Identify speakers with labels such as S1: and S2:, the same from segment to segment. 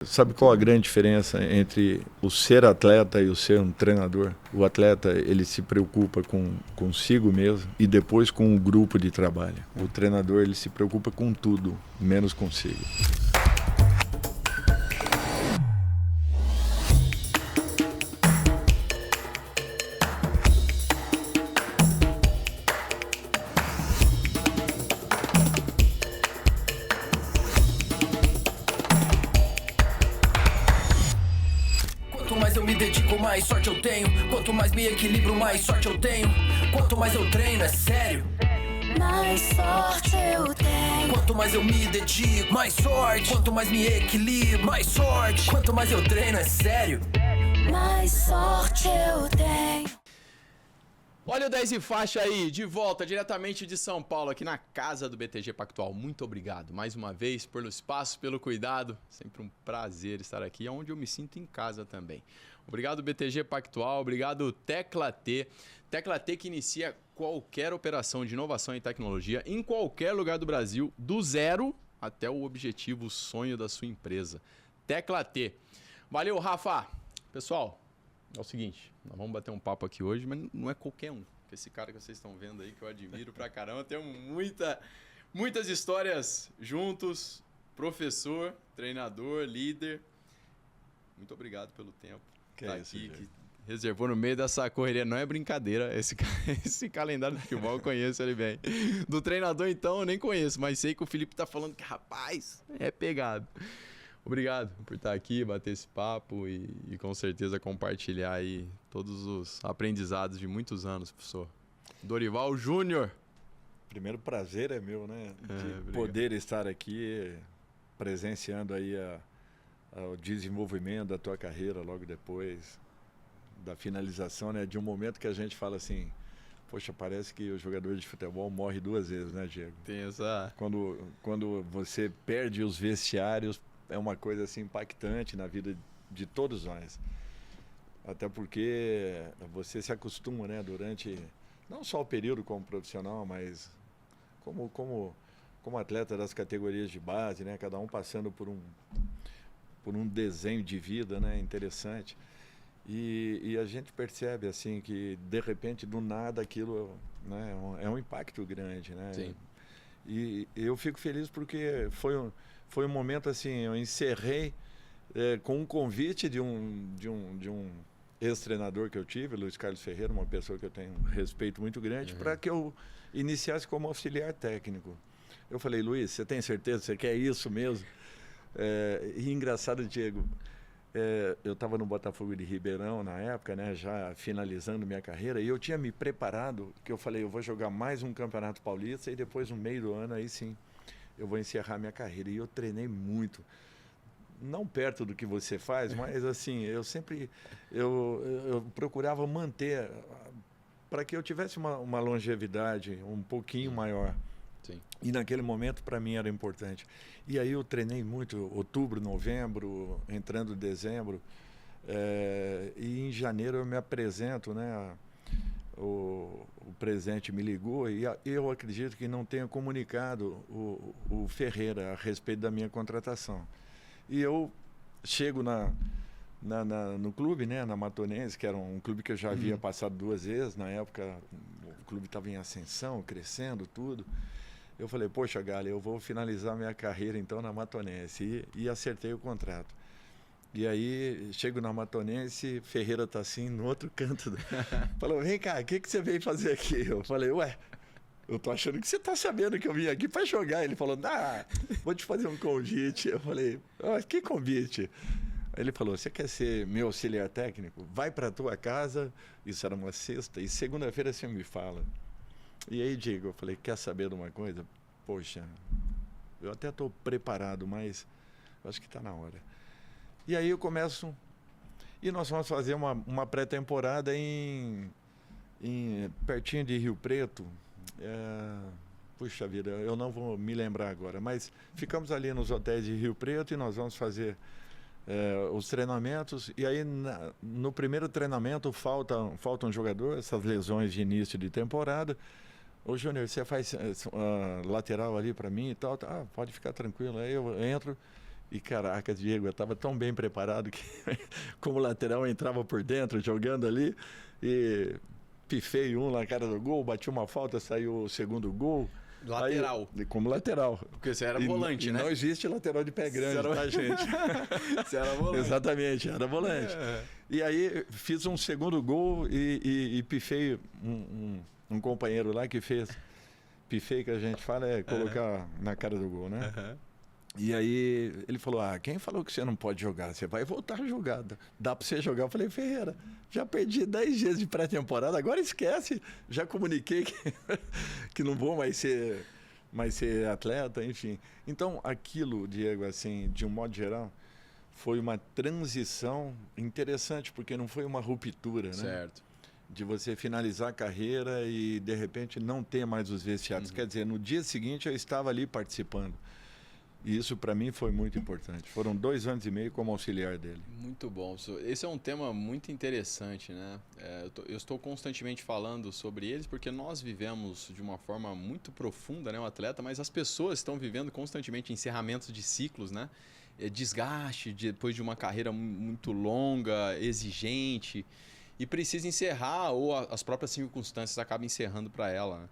S1: Sabe qual a grande diferença entre o ser atleta e o ser um treinador? O atleta, ele se preocupa consigo mesmo e depois com o grupo de trabalho. O treinador, ele se preocupa com tudo, menos consigo.
S2: Quanto mais eu me dedico, mais sorte eu tenho. Quanto mais me equilibro, mais sorte eu tenho. Quanto mais eu treino, é sério,
S3: mais sorte eu tenho.
S2: Quanto mais eu me dedico, mais sorte. Quanto mais me equilibro, mais sorte. Quanto mais eu treino, é sério,
S3: mais sorte eu tenho.
S4: Olha o 10 e faixa aí, de volta diretamente de São Paulo, aqui na casa do BTG Pactual. Muito obrigado mais uma vez pelo espaço, pelo cuidado. Sempre um prazer estar aqui, onde eu me sinto em casa também. Obrigado BTG Pactual, obrigado Tecla T. Tecla T que inicia qualquer operação de inovação e tecnologia em qualquer lugar do Brasil, do zero até o objetivo, o sonho da sua empresa. Tecla T. Valeu, Rafa. Pessoal, é o seguinte, nós vamos bater um papo aqui hoje, mas não é qualquer um. Esse cara que vocês estão vendo aí, que eu admiro pra caramba, temos muitas histórias juntos. Professor, treinador, líder. Muito obrigado pelo tempo.
S1: Que
S4: tá
S1: é isso,
S4: aqui,
S1: gente.
S4: que reservou no meio dessa correria. Não é brincadeira, esse calendário de futebol eu conheço ele bem. Do treinador, então, eu nem conheço, mas sei que o Felipe tá falando que, rapaz, é pegado. Obrigado por estar aqui, bater esse papo e com certeza compartilhar aí todos os aprendizados de muitos anos, professor. Dorival Júnior.
S1: Primeiro prazer é meu, né? De
S4: obrigado.
S1: poder estar aqui presenciando aí o desenvolvimento da tua carreira logo depois da finalização, né? De um momento que a gente fala assim, poxa, parece que o jogador de futebol morre duas vezes, né, Diego?
S4: Tem essa...
S1: Quando você perde os vestiários, é uma coisa assim impactante na vida de todos nós. Até porque você se acostuma, né, durante não só o período como profissional, mas como atleta das categorias de base, né, cada um passando por um desenho de vida, né, interessante. E a gente percebe assim que de repente do nada aquilo, né, é um impacto grande, né?
S4: Sim.
S1: E eu fico feliz porque foi um momento assim, eu encerrei com um convite de um ex-treinador que eu tive, Luiz Carlos Ferreira, uma pessoa que eu tenho um respeito muito grande, para que eu iniciasse como auxiliar técnico. Eu falei, Luiz, você tem certeza que você quer isso mesmo? E engraçado, Diego, eu estava no Botafogo de Ribeirão na época, né, já finalizando minha carreira, e eu tinha me preparado, que eu falei, eu vou jogar mais um Campeonato Paulista e depois no meio do ano, aí sim, eu vou encerrar minha carreira. E eu treinei muito, não perto do que você faz, mas assim, eu sempre eu procurava manter para que eu tivesse uma longevidade um pouquinho maior.
S4: Sim.
S1: E naquele momento para mim era importante. E aí eu treinei muito, outubro, novembro, entrando dezembro, e em janeiro eu me apresento, né? O presidente me ligou e eu acredito que não tenha comunicado o Ferreira a respeito da minha contratação. E eu chego no clube, né, na Matonense, que era um clube que eu já havia passado duas vezes. Na época, o clube estava em ascensão, crescendo, tudo. Eu falei, poxa, Galha, eu vou finalizar minha carreira então na Matonense. E acertei o contrato. E aí, chego na Matonense, Ferreira tá assim, no outro canto. Falou, vem cá, o que você veio fazer aqui? Eu falei, ué, eu tô achando que você tá sabendo que eu vim aqui para jogar. Ele falou, vou te fazer um convite. Eu falei, que convite? Aí ele falou, você quer ser meu auxiliar técnico? Vai para tua casa, isso era uma sexta, e segunda-feira você me fala. E aí, Diego, eu falei, quer saber de uma coisa? Poxa, eu até tô preparado, mas acho que tá na hora. E aí eu começo, e nós vamos fazer uma pré-temporada pertinho de Rio Preto. Puxa vida, eu não vou me lembrar agora, mas ficamos ali nos hotéis de Rio Preto e nós vamos fazer os treinamentos. E aí no primeiro treinamento falta um jogador, essas lesões de início de temporada. Ô Júnior, você faz lateral ali para mim e tal? Pode ficar tranquilo. Aí eu entro E caraca, Diego, eu estava tão bem preparado que como lateral eu entrava por dentro, jogando ali, e pifei um na cara do gol, bati uma falta, saiu o segundo gol.
S4: Lateral.
S1: Aí, como lateral.
S4: Porque você era volante, né?
S1: Não existe lateral de pé grande, tá, gente?
S4: Você era volante.
S1: Exatamente, era volante. E aí fiz um segundo gol e pifei um companheiro lá que fez. Pifei, que a gente fala, é colocar na cara do gol, né? E aí ele falou, quem falou que você não pode jogar? Você vai voltar a jogar. Dá pra você jogar? Eu falei, Ferreira, já perdi 10 dias de pré-temporada, agora esquece. Já comuniquei que não vou mais ser atleta, enfim. Então, aquilo, Diego, assim, de um modo geral, foi uma transição interessante, porque não foi uma ruptura, né?
S4: Certo.
S1: De você finalizar a carreira e, de repente, não ter mais os vestiários. Quer dizer, no dia seguinte eu estava ali participando. E isso, para mim, foi muito importante. Foram 2 anos e meio como auxiliar dele.
S4: Muito bom. Esse é um tema muito interessante, né? Eu estou constantemente falando sobre eles porque nós vivemos de uma forma muito profunda, né? O atleta, mas as pessoas estão vivendo constantemente encerramentos de ciclos, né? Desgaste depois de uma carreira muito longa, exigente, e precisa encerrar ou as próprias circunstâncias acabam encerrando para ela, né?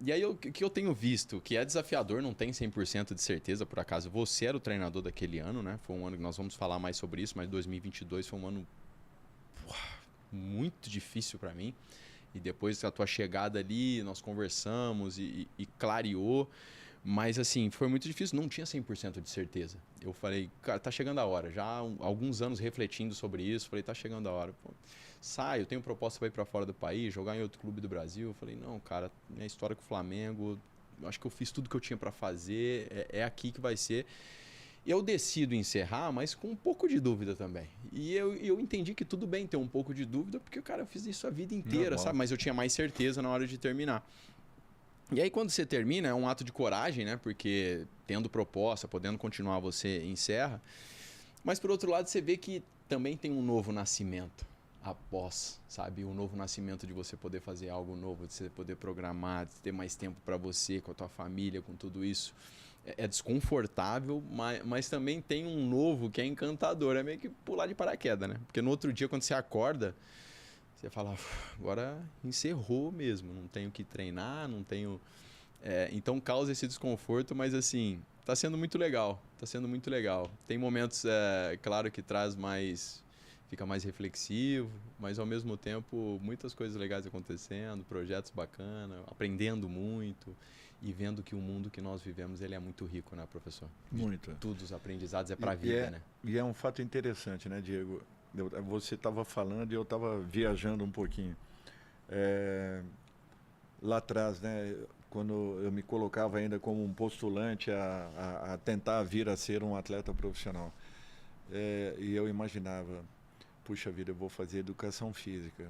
S4: E aí o que eu tenho visto, que é desafiador, não tem 100% de certeza, por acaso você era o treinador daquele ano, né? Foi um ano que nós vamos falar mais sobre isso, mas 2022 foi um ano muito difícil para mim. E depois da tua chegada ali, nós conversamos e clareou. Mas assim, foi muito difícil, não tinha 100% de certeza. Eu falei, cara, tá chegando a hora. Já há alguns anos refletindo sobre isso, falei, tá chegando a hora. Pô, eu tenho proposta para ir para fora do país, jogar em outro clube do Brasil. Eu falei, não, cara, minha história com o Flamengo, eu acho que eu fiz tudo que eu tinha para fazer, é aqui que vai ser. Eu decido encerrar, mas com um pouco de dúvida também. E eu entendi que tudo bem ter um pouco de dúvida, porque, cara, eu fiz isso a vida inteira, sabe? Mas eu tinha mais certeza na hora de terminar. E aí quando você termina, é um ato de coragem, né? Porque tendo proposta, podendo continuar, você encerra. Mas por outro lado, você vê que também tem um novo nascimento após, sabe? Um novo nascimento de você poder fazer algo novo, de você poder programar, de ter mais tempo para você, com a tua família, com tudo isso. É desconfortável, mas também tem um novo que é encantador. É meio que pular de paraquedas, né? Porque no outro dia, quando você acorda, você fala, agora encerrou mesmo, não tenho que treinar, não tenho... então causa esse desconforto, mas assim, tá sendo muito legal, Tem momentos, claro, que traz mais... Fica mais reflexivo, mas ao mesmo tempo muitas coisas legais acontecendo, projetos bacanas, aprendendo muito e vendo que o mundo que nós vivemos ele é muito rico, né, professor?
S1: Muito.
S4: Tudo os aprendizados é para a vida, né?
S1: E é um fato interessante, né, Diego? Você estava falando e eu estava viajando um pouquinho. Lá atrás, né, quando eu me colocava ainda como um postulante a tentar vir a ser um atleta profissional. E eu imaginava, puxa vida, eu vou fazer educação física.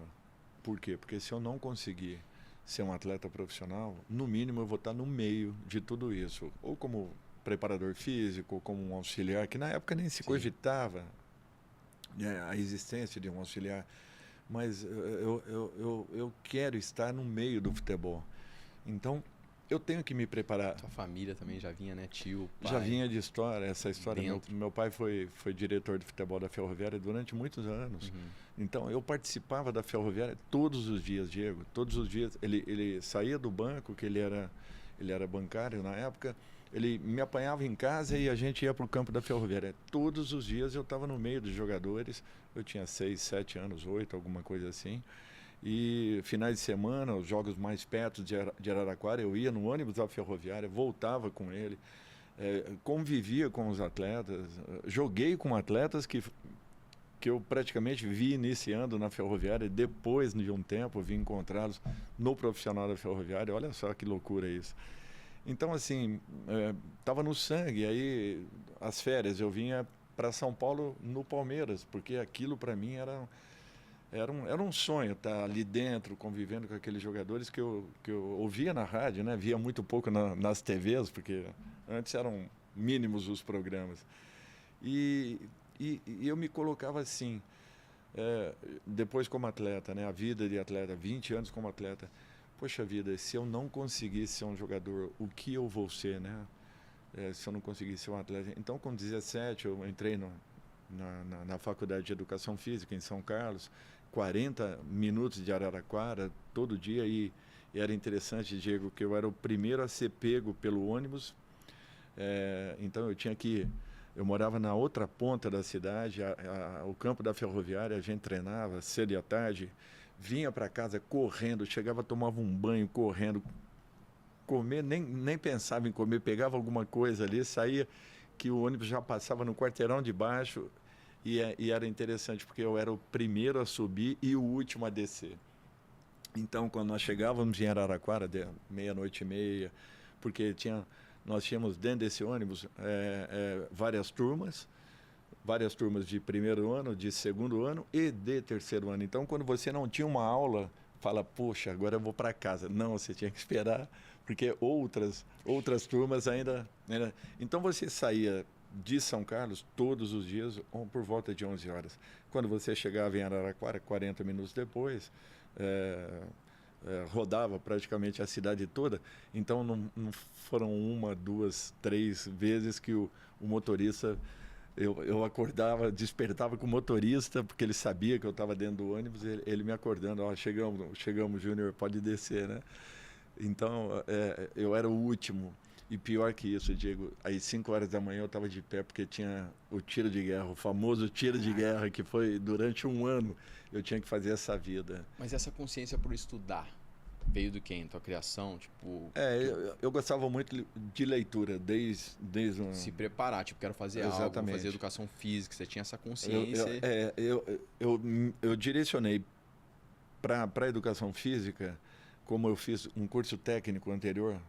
S1: Por quê? Porque se eu não conseguir ser um atleta profissional, no mínimo eu vou estar no meio de tudo isso. Ou como preparador físico, ou como um auxiliar, que na época nem se cogitava a existência de um auxiliar, mas eu quero estar no meio do futebol. Então, eu tenho que me preparar.
S4: Sua família também já vinha, né? Tio, pai.
S1: Já vinha de história, essa história. Meu pai foi diretor de futebol da Ferroviária durante muitos anos. Então, eu participava da Ferroviária todos os dias, Diego. Todos os dias. Ele saía do banco, que ele era bancário na época. Ele me apanhava em casa e a gente ia para o campo da Ferroviária. Todos os dias eu estava no meio dos jogadores. Eu tinha 6, 7 anos, 8, alguma coisa assim. E finais de semana, os jogos mais perto de Araraquara, eu ia no ônibus da Ferroviária, voltava com ele, convivia com os atletas, joguei com atletas que eu praticamente vi iniciando na Ferroviária. Depois de um tempo, vim encontrá-los no profissional da Ferroviária. Olha só que loucura isso. Então, assim, estava no sangue. Aí, as férias, eu vinha para São Paulo no Palmeiras, porque aquilo para mim era um sonho estar ali dentro, convivendo com aqueles jogadores que eu ouvia na rádio, né? Via muito pouco nas TVs, porque antes eram mínimos os programas. E eu me colocava assim, depois como atleta, né? A vida de atleta, 20 anos como atleta. Poxa vida, se eu não conseguir ser um jogador, o que eu vou ser, né? se eu não conseguisse ser um atleta. Então, com 17, eu entrei na Faculdade de Educação Física em São Carlos, 40 minutos de Araraquara, todo dia, e era interessante, Diego, que eu era o primeiro a ser pego pelo ônibus. Então eu morava na outra ponta da cidade, o campo da ferroviária, a gente treinava cedo e à tarde, vinha para casa correndo, chegava, tomava um banho correndo, comer, nem pensava em comer, pegava alguma coisa ali, saía, que o ônibus já passava no quarteirão de baixo, e era interessante, porque eu era o primeiro a subir e o último a descer. Então, quando nós chegávamos em Araraquara, meia-noite e meia, porque nós tínhamos dentro desse ônibus várias turmas de primeiro ano, de segundo ano e de terceiro ano. Então, quando você não tinha uma aula, fala, poxa, agora eu vou para casa. Não, você tinha que esperar, porque outras turmas ainda... Então, você saía de São Carlos todos os dias por volta de 11 horas. Quando você chegava em Araraquara, 40 minutos depois... rodava praticamente a cidade toda, então não foram 1, 2, 3 vezes que o motorista, eu acordava, despertava com o motorista, porque ele sabia que eu estava dentro do ônibus, ele me acordando, chegamos Júnior, pode descer, né? Então, eu era o último, e pior que isso, Diego, às 5 horas da manhã eu estava de pé, porque tinha o tiro de guerra, o famoso tiro de guerra, que foi durante 1 ano, eu tinha que fazer essa vida.
S4: Mas essa consciência por estudar veio do quê? Em tua criação? Tipo,
S1: eu gostava muito de leitura, desde
S4: se preparar, tipo, quero fazer algo, fazer educação física, você tinha essa consciência.
S1: Eu direcionei para a educação física, como eu fiz um curso técnico anterior,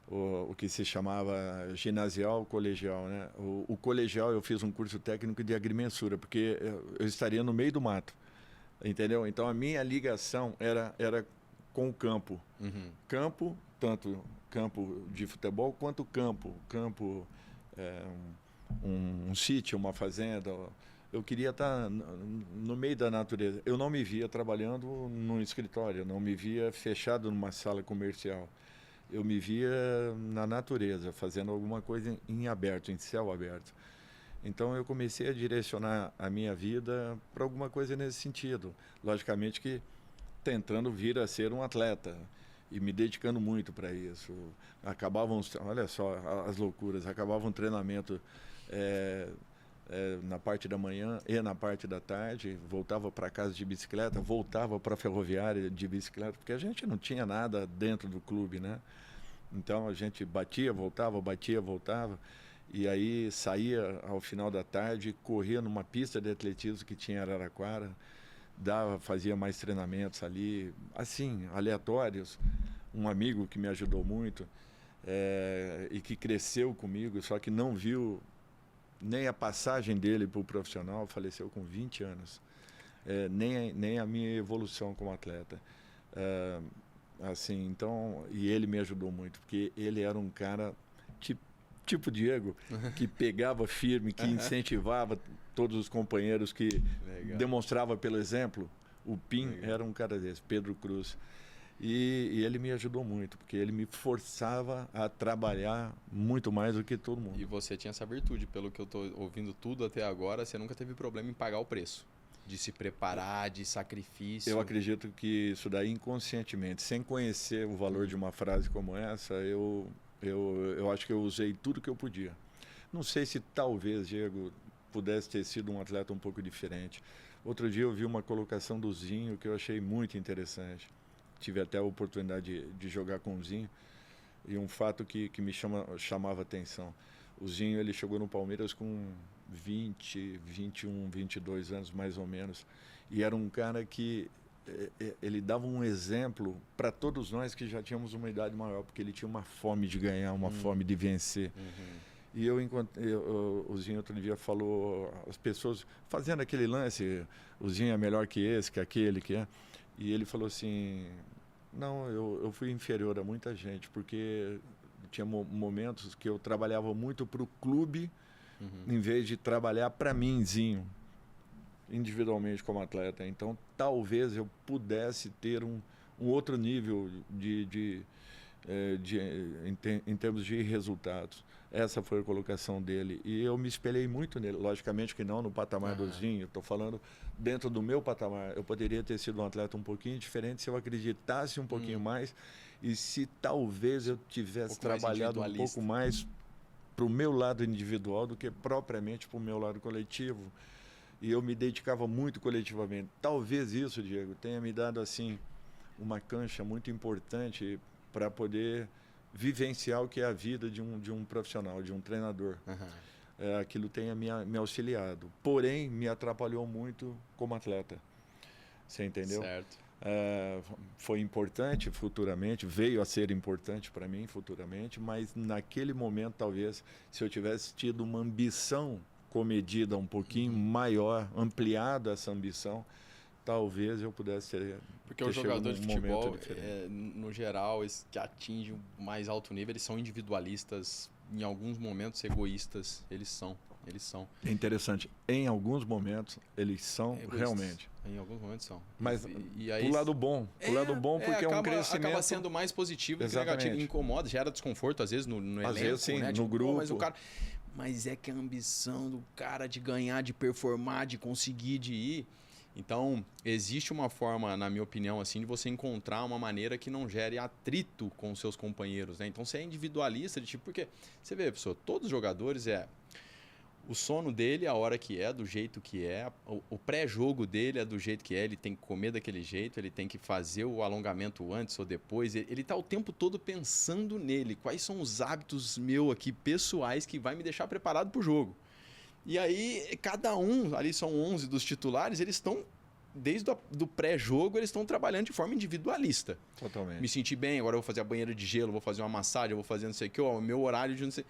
S1: o que se chamava ginasial colegial, né? O colegial eu fiz um curso técnico de agrimensura, porque eu estaria no meio do mato, entendeu? Então a minha ligação era com o campo.
S4: Uhum.
S1: Campo, tanto campo de futebol quanto campo, um sítio, uma fazenda. Eu queria estar no meio da natureza. Eu não me via trabalhando num escritório, eu não me via fechado numa sala comercial. Eu me via na natureza, fazendo alguma coisa em aberto, em céu aberto. Então eu comecei a direcionar a minha vida para alguma coisa nesse sentido. Logicamente que tentando vir a ser um atleta e me dedicando muito para isso. Olha só as loucuras, acabava um treinamento na parte da manhã e na parte da tarde, voltava para casa de bicicleta, voltava para a ferroviária de bicicleta, porque a gente não tinha nada dentro do clube, né? Então a gente batia, voltava, e aí saía ao final da tarde, corria numa pista de atletismo que tinha em Araraquara, fazia mais treinamentos ali, assim, aleatórios. Um amigo que me ajudou muito e que cresceu comigo, só que não viu nem a passagem dele para o profissional, faleceu com 20 anos, nem a minha evolução como atleta. Assim, então, e ele me ajudou muito, porque ele era um cara tipo Diego, que pegava firme, que incentivava todos os companheiros, que demonstrava pelo exemplo. O Pim era um cara desse, Pedro Cruz. E ele me ajudou muito, porque ele me forçava a trabalhar muito mais do que todo mundo.
S4: E você tinha essa virtude, pelo que eu estou ouvindo tudo até agora, você nunca teve problema em pagar o preço, de se preparar, de sacrifício.
S1: Eu acredito que isso daí inconscientemente, sem conhecer o valor de uma frase como essa, eu acho que eu usei tudo que eu podia. Não sei se talvez, Diego, pudesse ter sido um atleta um pouco diferente. Outro dia eu vi uma colocação do Zinho que eu achei muito interessante. Tive até a oportunidade de jogar com o Zinho, e um fato que me chamava atenção. O Zinho, ele chegou no Palmeiras com 20, 21, 22 anos mais ou menos, e era um cara que ele dava um exemplo para todos nós que já tínhamos uma idade maior, porque ele tinha uma fome de ganhar, uma fome de vencer. E o Zinho outro dia falou, as pessoas fazendo aquele lance, o Zinho é melhor que esse, que aquele, que é. E ele falou assim, não, eu fui inferior a muita gente, porque tinha momentos que eu trabalhava muito para o clube, em vez de trabalhar para mim, Zinho, individualmente como atleta. Então, talvez eu pudesse ter um outro nível em termos de resultados. Essa foi a colocação dele. E eu me espelhei muito nele. Logicamente que não no patamar do Zinho. Estou falando dentro do meu patamar. Eu poderia ter sido um atleta um pouquinho diferente se eu acreditasse um pouquinho mais e se talvez eu tivesse trabalhado um pouco mais para o meu lado individual do que propriamente para o meu lado coletivo. E eu me dedicava muito coletivamente. Talvez isso, Diego, tenha me dado assim uma cancha muito importante para poder vivenciar o que é a vida de um profissional, de um treinador. Aquilo tenha me auxiliado. Porém, me atrapalhou muito como atleta. Você entendeu?
S4: Certo.
S1: Foi importante futuramente, veio a ser importante para mim futuramente, mas naquele momento, talvez, se eu tivesse tido uma ambição comedida um pouquinho maior, ampliado essa ambição, talvez eu pudesse ter.
S4: Porque os jogadores de futebol, no geral, que atingem o mais alto nível, eles são individualistas, em alguns momentos egoístas, eles são.
S1: É interessante, em alguns momentos eles são egoístas. Realmente.
S4: Em alguns momentos são.
S1: Mas e aí, pro lado bom porque é um crescimento.
S4: Acaba sendo mais positivo do que negativo, incomoda, gera desconforto às vezes no elenco,
S1: às vezes, sim,
S4: né?
S1: No grupo.
S4: Mas é que a ambição do cara de ganhar, de performar, de conseguir, de ir. Então, existe uma forma, na minha opinião, assim, de você encontrar uma maneira que não gere atrito com os seus companheiros, né? Então, você é individualista, de tipo, porque você vê, pessoal, todos os jogadores o sono dele, a hora que é, do jeito que é, o pré-jogo dele é do jeito que é, ele tem que comer daquele jeito, ele tem que fazer o alongamento antes ou depois, ele está o tempo todo pensando nele, quais são os hábitos aqui pessoais que vai me deixar preparado para o jogo. E aí, cada um, ali são 11 dos titulares, eles estão, desde do pré-jogo, eles estão trabalhando de forma individualista.
S1: Totalmente.
S4: Me sentir bem, agora eu vou fazer a banheira de gelo, vou fazer uma massagem, eu vou fazer não sei o que, o meu horário de não sei...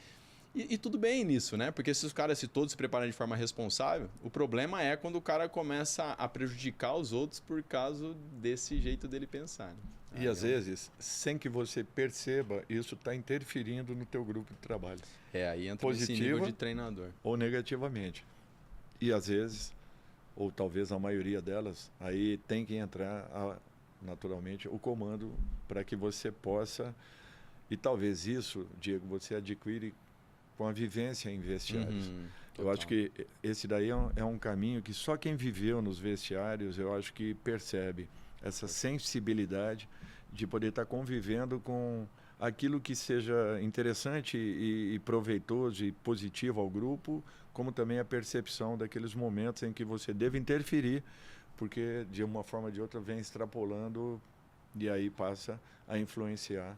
S4: E tudo bem nisso, né? Porque se os caras todos se preparam de forma responsável, o problema é quando o cara começa a prejudicar os outros por causa desse jeito dele pensar. Né?
S1: E às vezes, sem que você perceba, isso está interferindo no teu grupo de trabalho.
S4: Aí entra esse nível de treinador.
S1: Ou negativamente. E às vezes, ou talvez a maioria delas, aí tem que entrar, naturalmente, o comando para que você possa... E talvez isso, Diego, você adquire com a vivência em vestiários. Eu acho que esse daí é um caminho que só quem viveu nos vestiários, eu acho que percebe essa sensibilidade de poder estar convivendo com aquilo que seja interessante e proveitoso e positivo ao grupo, como também a percepção daqueles momentos em que você deve interferir, porque de uma forma ou de outra vem extrapolando e aí passa a influenciar,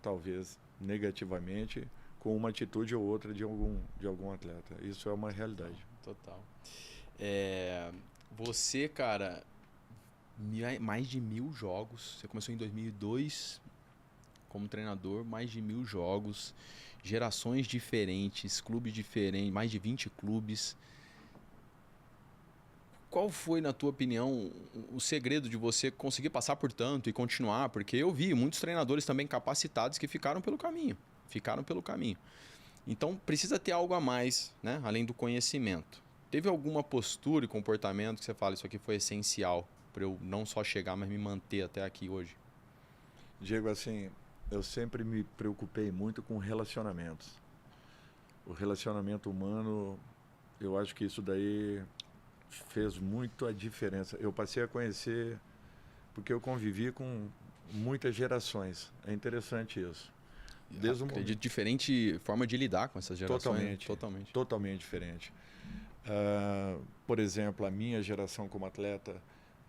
S1: talvez negativamente, com uma atitude ou outra de algum atleta. Isso é uma realidade.
S4: Total. Você, cara, mais de 1000 jogos. Você começou em 2002 como treinador, mais de 1000 jogos, gerações diferentes, clubes diferentes, mais de 20 clubes. Qual foi, na tua opinião, o segredo de você conseguir passar por tanto e continuar? Porque eu vi muitos treinadores também capacitados que ficaram pelo caminho. Então, precisa ter algo a mais, né? Além do conhecimento. Teve alguma postura e comportamento que você fala, isso aqui foi essencial para eu não só chegar, mas me manter até aqui hoje?
S1: Diego, assim, eu sempre me preocupei muito com relacionamentos. O relacionamento humano, eu acho que isso daí fez muito a diferença. Eu passei a conhecer, porque eu convivi com muitas gerações. É interessante isso.
S4: Acredito diferente forma de lidar com essas gerações.
S1: Totalmente diferente. Por exemplo, a minha geração como atleta,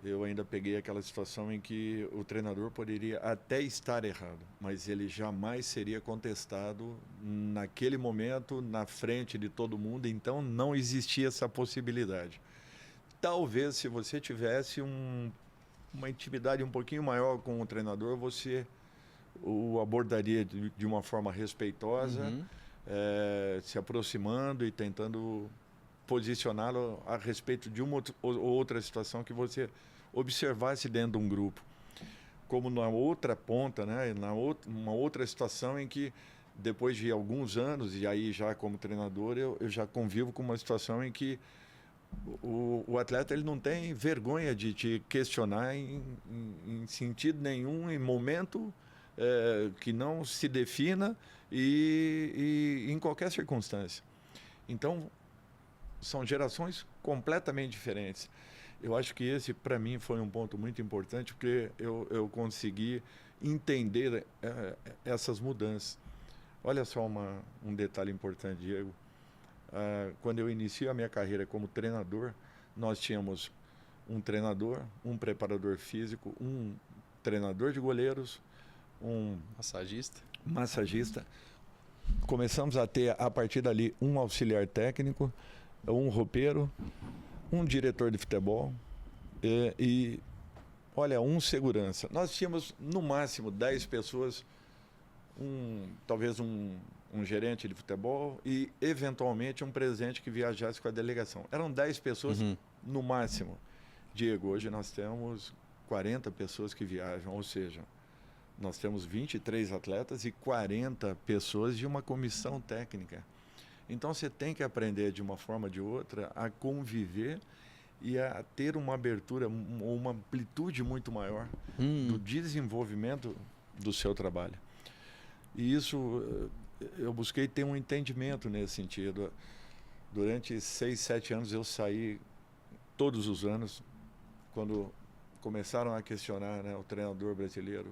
S1: eu ainda peguei aquela situação em que o treinador poderia até estar errado, mas ele jamais seria contestado naquele momento, na frente de todo mundo, então não existia essa possibilidade. Talvez se você tivesse uma intimidade um pouquinho maior com o treinador, você o abordaria de uma forma respeitosa, se aproximando e tentando posicioná-lo a respeito de uma outra situação que você observasse dentro de um grupo. Como na outra ponta, né? Uma outra situação em que, depois de alguns anos, e aí já como treinador, eu já convivo com uma situação em que o atleta ele não tem vergonha de te questionar em sentido nenhum, em momento que não se defina e em qualquer circunstância. Então, são gerações completamente diferentes. Eu acho que esse, para mim, foi um ponto muito importante, porque eu consegui entender essas mudanças. Olha só um detalhe importante, Diego. Quando eu inicio a minha carreira como treinador, nós tínhamos um treinador, um preparador físico, um treinador de goleiros, um massagista. Começamos a ter, a partir dali, um auxiliar técnico, um roupeiro, um diretor de futebol e olha, um segurança. Nós tínhamos, no máximo, 10 pessoas, talvez um gerente de futebol e, eventualmente, um presidente que viajasse com a delegação. Eram 10 pessoas, no máximo. Diego, hoje nós temos 40 pessoas que viajam, ou seja, nós temos 23 atletas e 40 pessoas de uma comissão técnica. Então, você tem que aprender, de uma forma ou de outra, a conviver e a ter uma abertura, uma amplitude muito maior do desenvolvimento do seu trabalho. E isso, eu busquei ter um entendimento nesse sentido. Durante 6, 7 anos, eu saí todos os anos, quando começaram a questionar, né, o treinador brasileiro,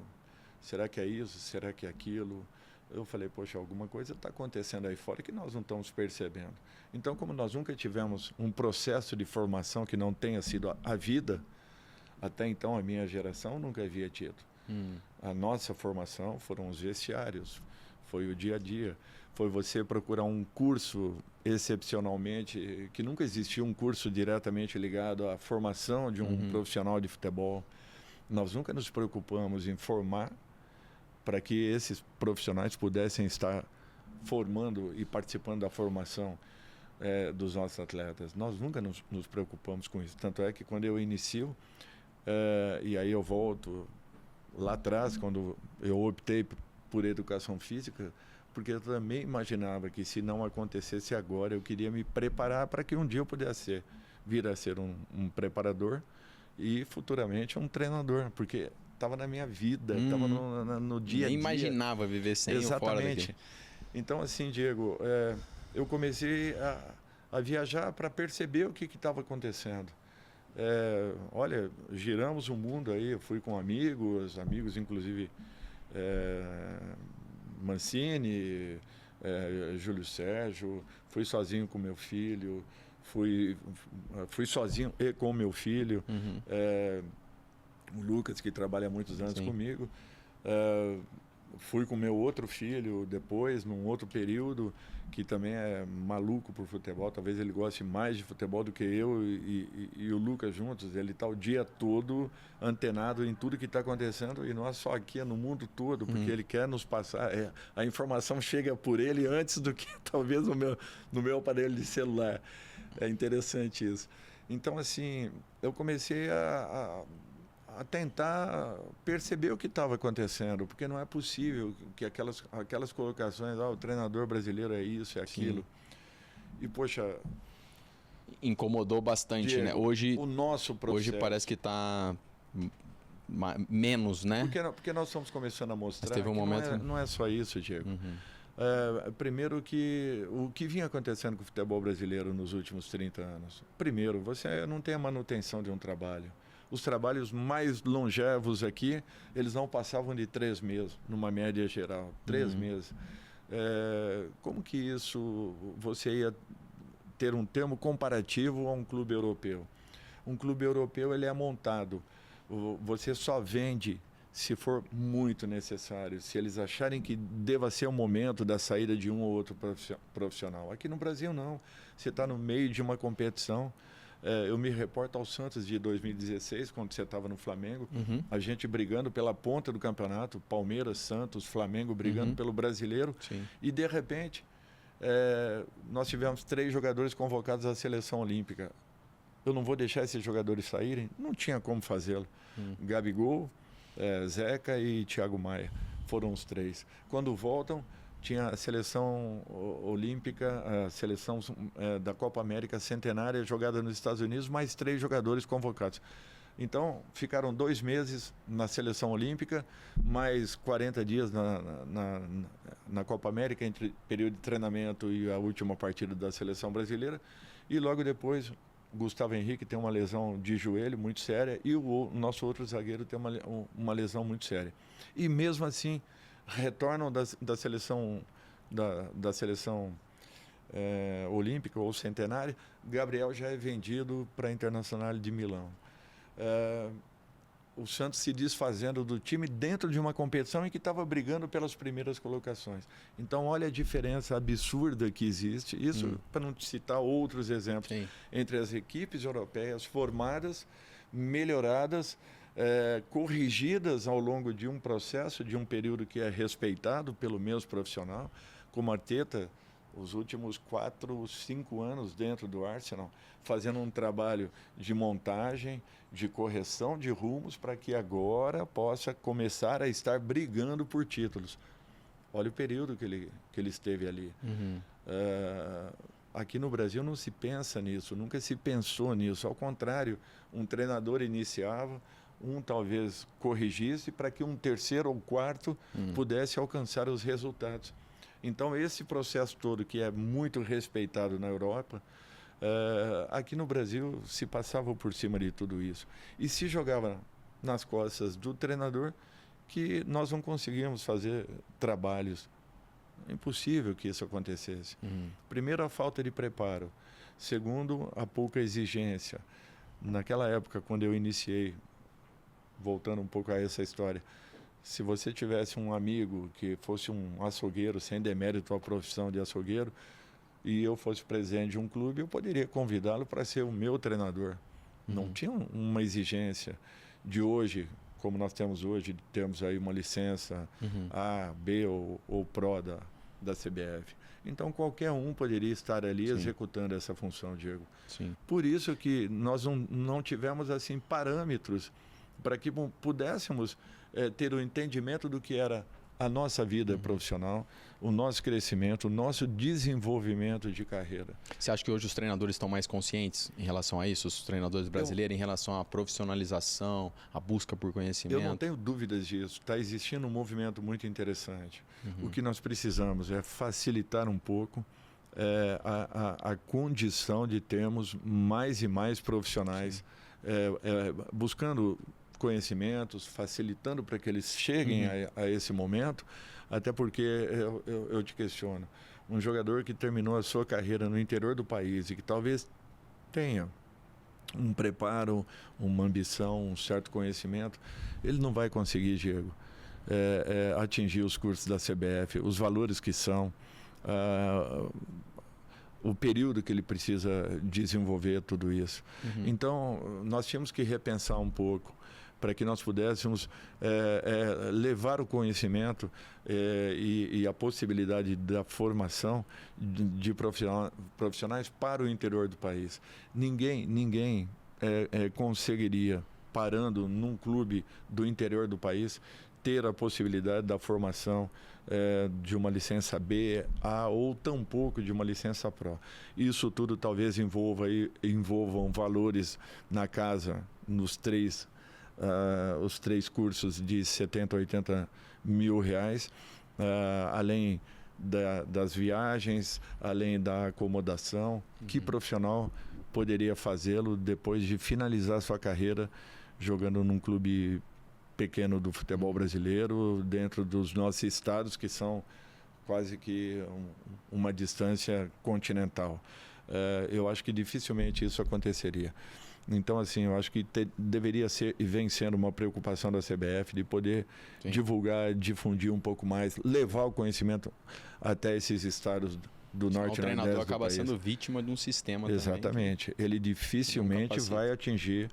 S1: será que é isso, será que é aquilo? Eu falei, poxa, alguma coisa está acontecendo aí fora que nós não estamos percebendo. Então, como nós nunca tivemos um processo de formação que não tenha sido a vida, até então a minha geração nunca havia tido. A nossa formação foram os vestiários, foi o dia a dia, foi você procurar um curso excepcionalmente, que nunca existiu um curso diretamente ligado à formação de um profissional de futebol. Nós nunca nos preocupamos em formar para que esses profissionais pudessem estar formando e participando da formação dos nossos atletas. Nós nunca nos preocupamos com isso. Tanto é que quando eu inicio, e aí eu volto lá atrás, quando eu optei por educação física, porque eu também imaginava que se não acontecesse agora, eu queria me preparar para que um dia eu pudesse vir a ser um preparador e futuramente um treinador, porque estava na minha vida, estava no dia a dia.
S4: Nem imaginava viver sem ou fora daqui.
S1: Exatamente. Então, assim, Diego, eu comecei a viajar para perceber o que estava acontecendo. Olha, giramos o mundo aí, eu fui com amigos inclusive Mancini, Júlio Sérgio, fui sozinho com meu filho, fui sozinho e com meu filho, o Lucas, que trabalha há muitos anos comigo, fui com meu outro filho depois, num outro período, que também é maluco por futebol, talvez ele goste mais de futebol do que eu e o Lucas juntos. Ele está o dia todo antenado em tudo que está acontecendo e nós só aqui no mundo todo, porque ele quer nos passar, a informação chega por ele antes do que talvez no meu aparelho de celular. É interessante isso. Então, assim, eu comecei a tentar perceber o que estava acontecendo, porque não é possível que aquelas colocações, o treinador brasileiro é isso, é aquilo. E, poxa...
S4: Incomodou bastante,
S1: Diego,
S4: né? Hoje,
S1: o nosso processo...
S4: Hoje parece que está menos, né?
S1: Porque nós estamos começando a mostrar
S4: teve um
S1: que
S4: momento...
S1: não é só isso, Diego. Primeiro que o que vinha acontecendo com o futebol brasileiro nos últimos 30 anos. Primeiro, você não tem a manutenção de um trabalho. Os trabalhos mais longevos aqui, eles não passavam de 3 meses, numa média geral. 3 meses. Como que isso, você ia ter um termo comparativo a um clube europeu? Um clube europeu, ele é montado. Você só vende se for muito necessário, se eles acharem que deva ser o momento da saída de um ou outro profissional. Aqui no Brasil, não. Você está no meio de uma competição. Eu me reporto ao Santos de 2016, quando você estava no Flamengo, a gente brigando pela ponta do campeonato, Palmeiras, Santos, Flamengo brigando pelo brasileiro.
S4: Sim.
S1: E, de repente, nós tivemos 3 jogadores convocados à seleção olímpica. Eu não vou deixar esses jogadores saírem? Não tinha como fazê-lo. Gabigol, Zeca e Thiago Maia foram os 3. Quando voltam, tinha a seleção olímpica, a seleção da Copa América Centenária jogada nos Estados Unidos, mais 3 jogadores convocados. Então, ficaram 2 meses na seleção olímpica, mais 40 dias na Copa América, entre período de treinamento e a última partida da seleção brasileira. E logo depois, Gustavo Henrique tem uma lesão de joelho muito séria e o nosso outro zagueiro tem uma lesão muito séria. E mesmo assim, retornam da seleção olímpica ou centenária. Gabriel já é vendido para a Internacional de Milão. O Santos se desfazendo do time dentro de uma competição em que estava brigando pelas primeiras colocações. Então, olha a diferença absurda que existe. Isso para não citar outros exemplos. Sim. Entre as equipes europeias formadas, melhoradas, corrigidas ao longo de um processo, de um período que é respeitado pelo mesmo profissional, como Arteta, os últimos 4, 5 anos dentro do Arsenal, fazendo um trabalho de montagem, de correção de rumos, para que agora possa começar a estar brigando por títulos. Olha o período que ele esteve ali. Aqui no Brasil não se pensa nisso, nunca se pensou nisso. Ao contrário, um treinador iniciava, talvez corrigisse, para que um terceiro ou quarto pudesse alcançar os resultados. Então, esse processo todo, que é muito respeitado na Europa, aqui no Brasil se passava por cima de tudo isso. E se jogava nas costas do treinador que nós não conseguíamos fazer trabalhos. É impossível que isso acontecesse. Primeiro, a falta de preparo. Segundo, a pouca exigência. Naquela época, quando eu iniciei, voltando um pouco a essa história, se você tivesse um amigo que fosse um açougueiro, sem demérito à profissão de açougueiro, e eu fosse presidente de um clube, eu poderia convidá-lo para ser o meu treinador. Não tinha uma exigência de hoje, como nós temos hoje, temos aí uma licença A, B ou Pro da CBF. Então, qualquer um poderia estar ali executando essa função, Diego.
S4: Sim.
S1: Por isso que nós não tivemos assim parâmetros para que pudéssemos ter o entendimento do que era a nossa vida profissional, o nosso crescimento, o nosso desenvolvimento de carreira.
S4: Você acha que hoje os treinadores estão mais conscientes em relação a isso, os treinadores brasileiros, em relação à profissionalização, à busca por conhecimento?
S1: Eu não tenho dúvidas disso. Está existindo um movimento muito interessante. O que nós precisamos é facilitar um pouco a condição de termos mais e mais profissionais buscando conhecimentos, facilitando para que eles cheguem a esse momento, até porque eu te questiono, um jogador que terminou a sua carreira no interior do país e que talvez tenha um preparo, uma ambição, um certo conhecimento, ele não vai conseguir, Diego, atingir os cursos da CBF, os valores que são, o período que ele precisa desenvolver tudo isso. Então, nós tínhamos que repensar um pouco para que nós pudéssemos levar o conhecimento e a possibilidade da formação de profissionais para o interior do país. Ninguém conseguiria, parando num clube do interior do país, ter a possibilidade da formação de uma licença B, A ou tampouco de uma licença Pro. Isso tudo talvez envolvam valores na casa, os três cursos de 70, 80 mil reais, além das viagens, além da acomodação. Que profissional poderia fazê-lo depois de finalizar sua carreira jogando num clube pequeno do futebol brasileiro, dentro dos nossos estados, que são quase que uma distância continental? Eu acho que dificilmente isso aconteceria. Então, assim, eu acho que deveria ser e vem sendo uma preocupação da CBF de poder divulgar, difundir um pouco mais, levar o conhecimento até esses estados do norte e nordeste do país. O
S4: treinador acaba sendo vítima de um sistema também.
S1: Exatamente. Ele dificilmente vai atingir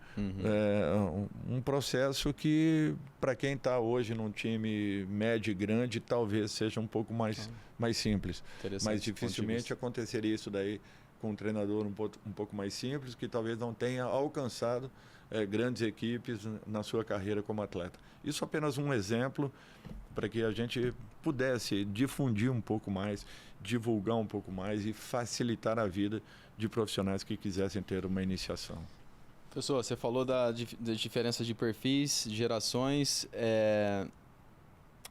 S1: um processo que, para quem está hoje num time médio e grande, talvez seja um pouco mais simples. Mas dificilmente aconteceria isso daí com um treinador um pouco mais simples, que talvez não tenha alcançado grandes equipes na sua carreira como atleta. Isso é apenas um exemplo para que a gente pudesse difundir um pouco mais, divulgar um pouco mais e facilitar a vida de profissionais que quisessem ter uma iniciação.
S4: Pessoal, você falou da diferença de perfis, de gerações.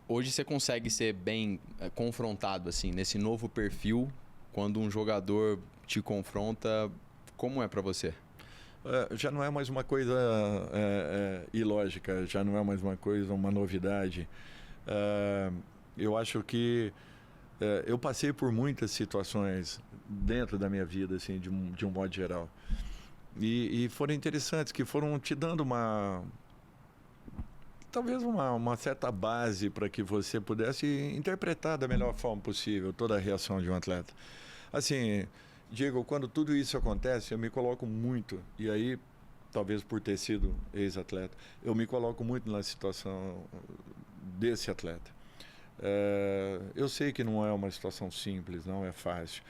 S4: Hoje você consegue ser bem confrontado assim nesse novo perfil quando um jogador te confronta. Como é para você?
S1: Já não é mais uma coisa ilógica, já não é mais uma coisa, uma novidade. Eu acho que eu passei por muitas situações dentro da minha vida, assim, de um modo geral. E foram interessantes, que foram te dando talvez uma certa base para que você pudesse interpretar da melhor forma possível toda a reação de um atleta. Assim, Diego, quando tudo isso acontece, eu me coloco muito, e aí, talvez por ter sido ex-atleta, eu me coloco muito na situação desse atleta. Eu sei que não é uma situação simples, não é fácil.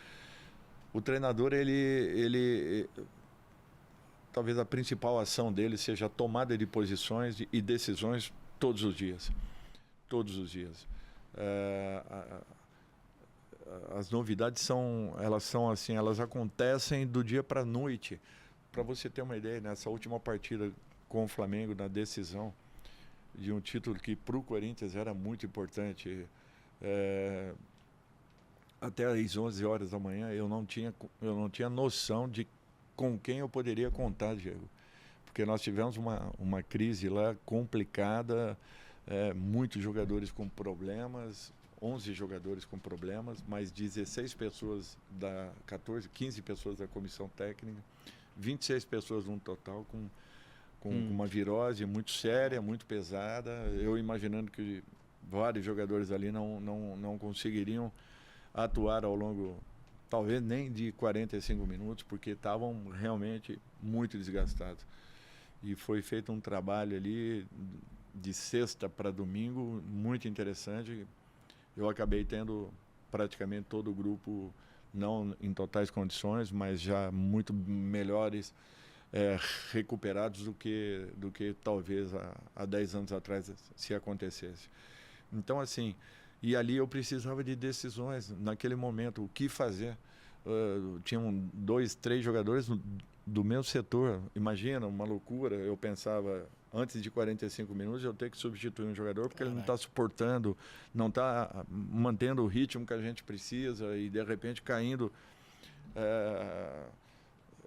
S1: O treinador, ele talvez a principal ação dele seja a tomada de posições e decisões todos os dias. Todos os dias. As novidades elas acontecem do dia para a noite. Para você ter uma ideia, nessa última partida com o Flamengo, na decisão de um título que para o Corinthians era muito importante, até às 11 horas da manhã eu não tinha noção de com quem eu poderia contar, Diego. Porque nós tivemos uma crise lá complicada, muitos jogadores com problemas, 11 jogadores com problemas, mais 16 pessoas 15 pessoas da comissão técnica, 26 pessoas no total com uma virose muito séria, muito pesada. Eu imaginando que vários jogadores ali não conseguiriam atuar ao longo, talvez nem de 45 minutos, porque estavam realmente muito desgastados. E foi feito um trabalho ali de sexta para domingo, muito interessante. Eu acabei tendo praticamente todo o grupo, não em totais condições, mas já muito melhores, recuperados do que talvez há 10 anos atrás se acontecesse. Então, assim, e ali eu precisava de decisões naquele momento, o que fazer. Tinham 2, 3 jogadores do meu setor. Imagina, uma loucura. Eu pensava, antes de 45 minutos, eu ter que substituir um jogador porque ele não está suportando, não está mantendo o ritmo que a gente precisa e, de repente, caindo.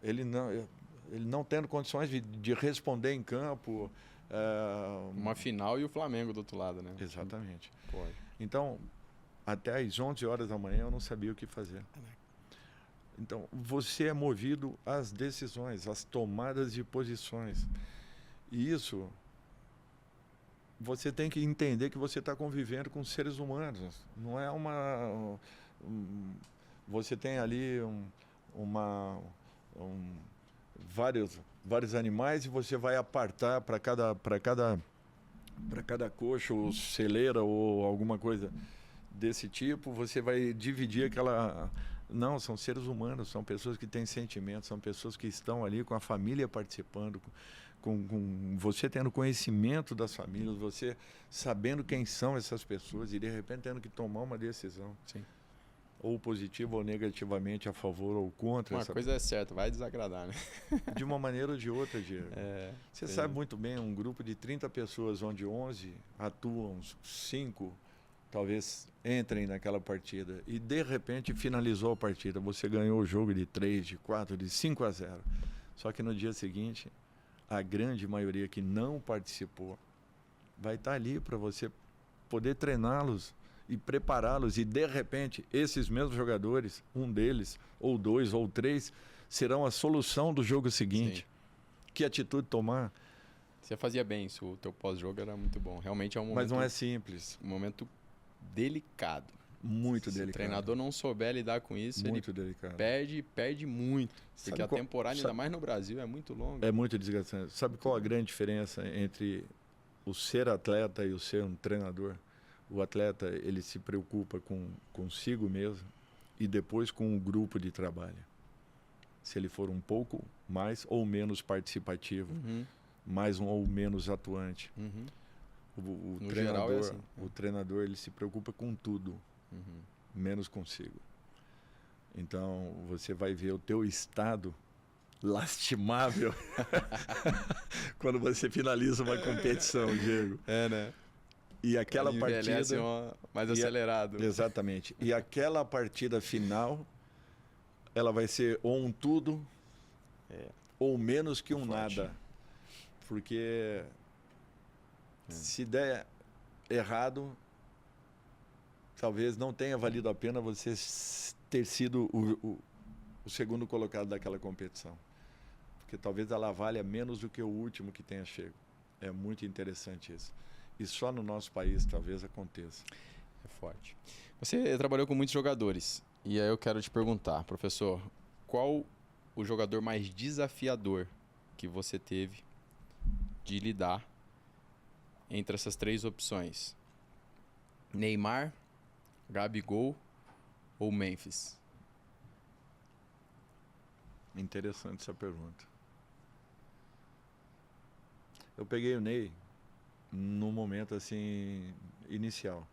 S1: Ele não tendo condições de responder em campo.
S4: Uma final e o Flamengo do outro lado, né?
S1: Exatamente.
S4: Pode.
S1: Então, até às 11 horas da manhã eu não sabia o que fazer. Então, você é movido às decisões, às tomadas de posições. E isso, você tem que entender que você está convivendo com seres humanos. Não é você tem ali vários animais e você vai apartar para cada coxa ou celeira ou alguma coisa desse tipo, você vai dividir aquela... Não, são seres humanos, são pessoas que têm sentimentos, são pessoas que estão ali com a família participando, com você tendo conhecimento das famílias, você sabendo quem são essas pessoas e de repente tendo que tomar uma decisão.
S4: Sim.
S1: Ou positiva ou negativamente, a favor ou contra.
S4: Uma coisa é certa, vai desagradar, né?
S1: De uma maneira ou de outra, Diego. Você sabe muito bem, um grupo de 30 pessoas, onde 11 atuam, 5 talvez entrem naquela partida. E de repente finalizou a partida. Você ganhou o jogo de 3, de 4, de 5-0. Só que no dia seguinte, a grande maioria que não participou vai estar ali para você poder treiná-los e prepará-los, e de repente esses mesmos jogadores, um deles, ou 2, ou 3, serão a solução do jogo seguinte. Sim. Que atitude tomar?
S4: Você fazia bem isso, o teu pós-jogo era muito bom. Realmente é um momento...
S1: Mas não é simples.
S4: Um momento delicado.
S1: Muito
S4: delicado. Se o treinador não souber lidar com isso,
S1: muito
S4: ele
S1: delicado.
S4: perde muito. Porque a temporada, ainda mais no Brasil, é muito longa.
S1: É muito desgastante. Sabe qual a grande diferença entre o ser atleta e o ser um treinador? O atleta, ele se preocupa consigo mesmo e depois com o grupo de trabalho. Se ele for um pouco mais ou menos participativo, mais ou menos atuante. O treinador, geral é assim. O treinador, ele se preocupa com tudo, menos consigo. Então, você vai ver o teu estado lastimável quando você finaliza uma competição, Diego.
S4: Né?
S1: E aquela
S4: Ele
S1: partida...
S4: envelhece mais acelerado.
S1: Exatamente. E aquela partida final, ela vai ser ou um tudo, ou menos que um
S4: Forte.
S1: nada. Porque se der errado, talvez não tenha valido a pena você ter sido o segundo colocado daquela competição. Porque talvez ela valha menos do que o último que tenha chego. É muito interessante isso. E só no nosso país talvez aconteça.
S4: É forte. Você trabalhou com muitos jogadores. E aí eu quero te perguntar, professor, qual o jogador mais desafiador que você teve de lidar entre essas 3 opções? Neymar, Gabigol ou Memphis?
S1: Interessante essa pergunta. Eu peguei o Ney no momento assim inicial.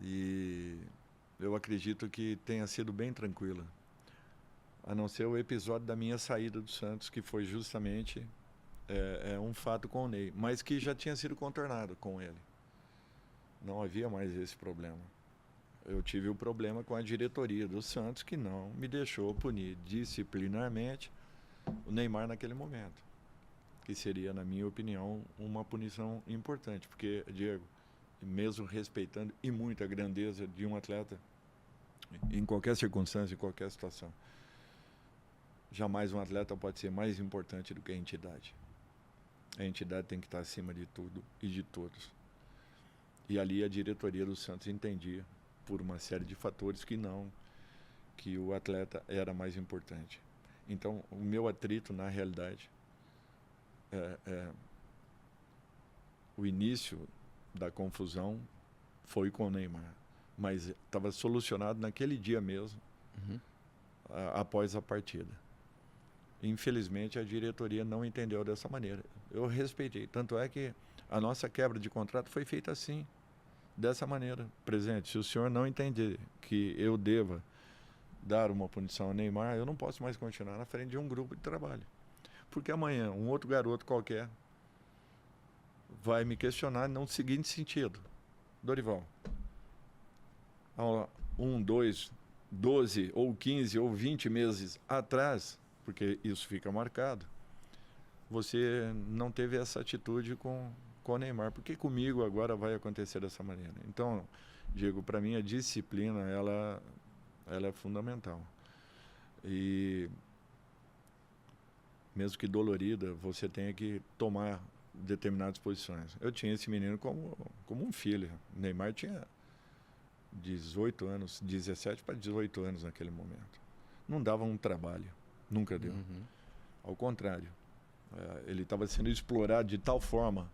S1: E eu acredito que tenha sido bem tranquila. A não ser o episódio da minha saída do Santos, que foi justamente um fato com o Ney, mas que já tinha sido contornado com ele. Não havia mais esse problema. Eu tive o problema com a diretoria do Santos, que não me deixou punir disciplinarmente o Neymar naquele momento. Que seria, na minha opinião, uma punição importante. Porque, Diego, mesmo respeitando e muito a grandeza de um atleta, em qualquer circunstância, em qualquer situação, jamais um atleta pode ser mais importante do que a entidade. A entidade tem que estar acima de tudo e de todos. E ali a diretoria do Santos entendia, por uma série de fatores, que o atleta era mais importante. Então, o meu atrito, na realidade, o início da confusão foi com o Neymar, mas estava solucionado naquele dia mesmo, após a partida. Infelizmente, a diretoria não entendeu dessa maneira. Eu respeitei, tanto é que a nossa quebra de contrato foi feita assim, dessa maneira. Presidente, se o senhor não entender que eu deva dar uma punição ao Neymar, eu não posso mais continuar na frente de um grupo de trabalho. Porque amanhã um outro garoto qualquer vai me questionar no seguinte sentido: Dorival, 1, 2, 12 ou 15 ou 20 meses atrás, porque isso fica marcado, você não teve essa atitude com o Neymar, porque comigo agora vai acontecer dessa maneira. Então, Diego, para mim a disciplina ela é fundamental. E mesmo que dolorida, você tenha que tomar determinadas posições. Eu tinha esse menino como um filho. O Neymar tinha 18 anos, 17 para 18 anos naquele momento. Não dava um trabalho, nunca deu. Ao contrário, ele estava sendo explorado de tal forma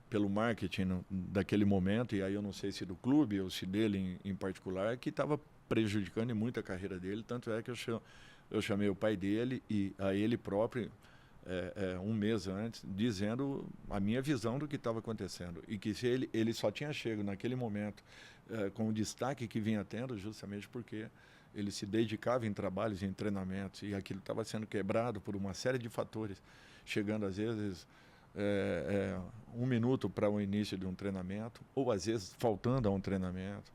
S1: pelo marketing daquele momento, e aí eu não sei se do clube ou se dele em particular, que estava prejudicando muito a carreira dele. Tanto é que eu chamei o pai dele e a ele próprio, um mês antes, dizendo a minha visão do que estava acontecendo. E que se ele só tinha chego naquele momento com o destaque que vinha tendo, justamente porque ele se dedicava em trabalhos, em treinamentos, e aquilo estava sendo quebrado por uma série de fatores, chegando às vezes 1 minuto para o início de um treinamento, ou às vezes faltando a um treinamento.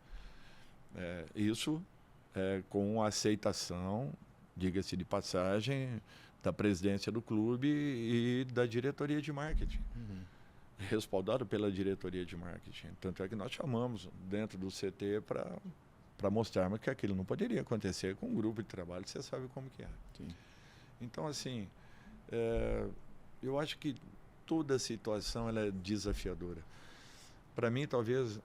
S1: Isso com a aceitação, diga-se de passagem, da presidência do clube e da diretoria de marketing. Respaldado pela diretoria de marketing. Tanto é que nós chamamos dentro do CT para mostrarmos que aquilo não poderia acontecer com um grupo de trabalho, você sabe como que é.
S4: Sim.
S1: Então, assim, eu acho que toda a situação ela é desafiadora. Para mim, talvez,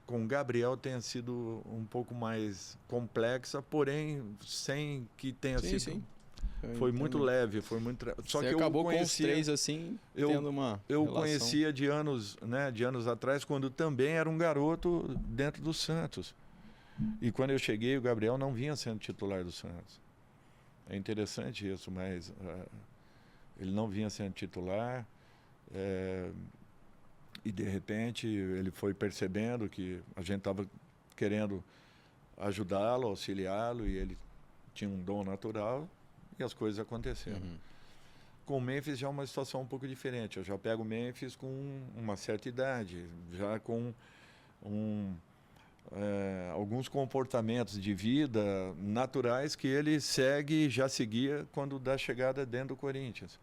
S1: com o Gabriel tenha sido um pouco mais complexa, porém, sem que tenha sido...
S4: Sim.
S1: Foi muito leve, foi muito... Só
S4: Você
S1: que
S4: acabou
S1: eu conhecia,
S4: com os 3 assim, tendo uma
S1: eu
S4: relação.
S1: conhecia de anos atrás, quando também era um garoto dentro do Santos. E quando eu cheguei, o Gabriel não vinha sendo titular do Santos. É interessante isso, mas ele não vinha sendo titular. E de repente ele foi percebendo que a gente estava querendo ajudá-lo, auxiliá-lo, e ele tinha um dom natural, e as coisas aconteceram. Com o Memphis já é uma situação um pouco diferente. Eu já pego o Memphis com uma certa idade, já com alguns comportamentos de vida naturais que ele já seguia quando da chegada dentro do Corinthians.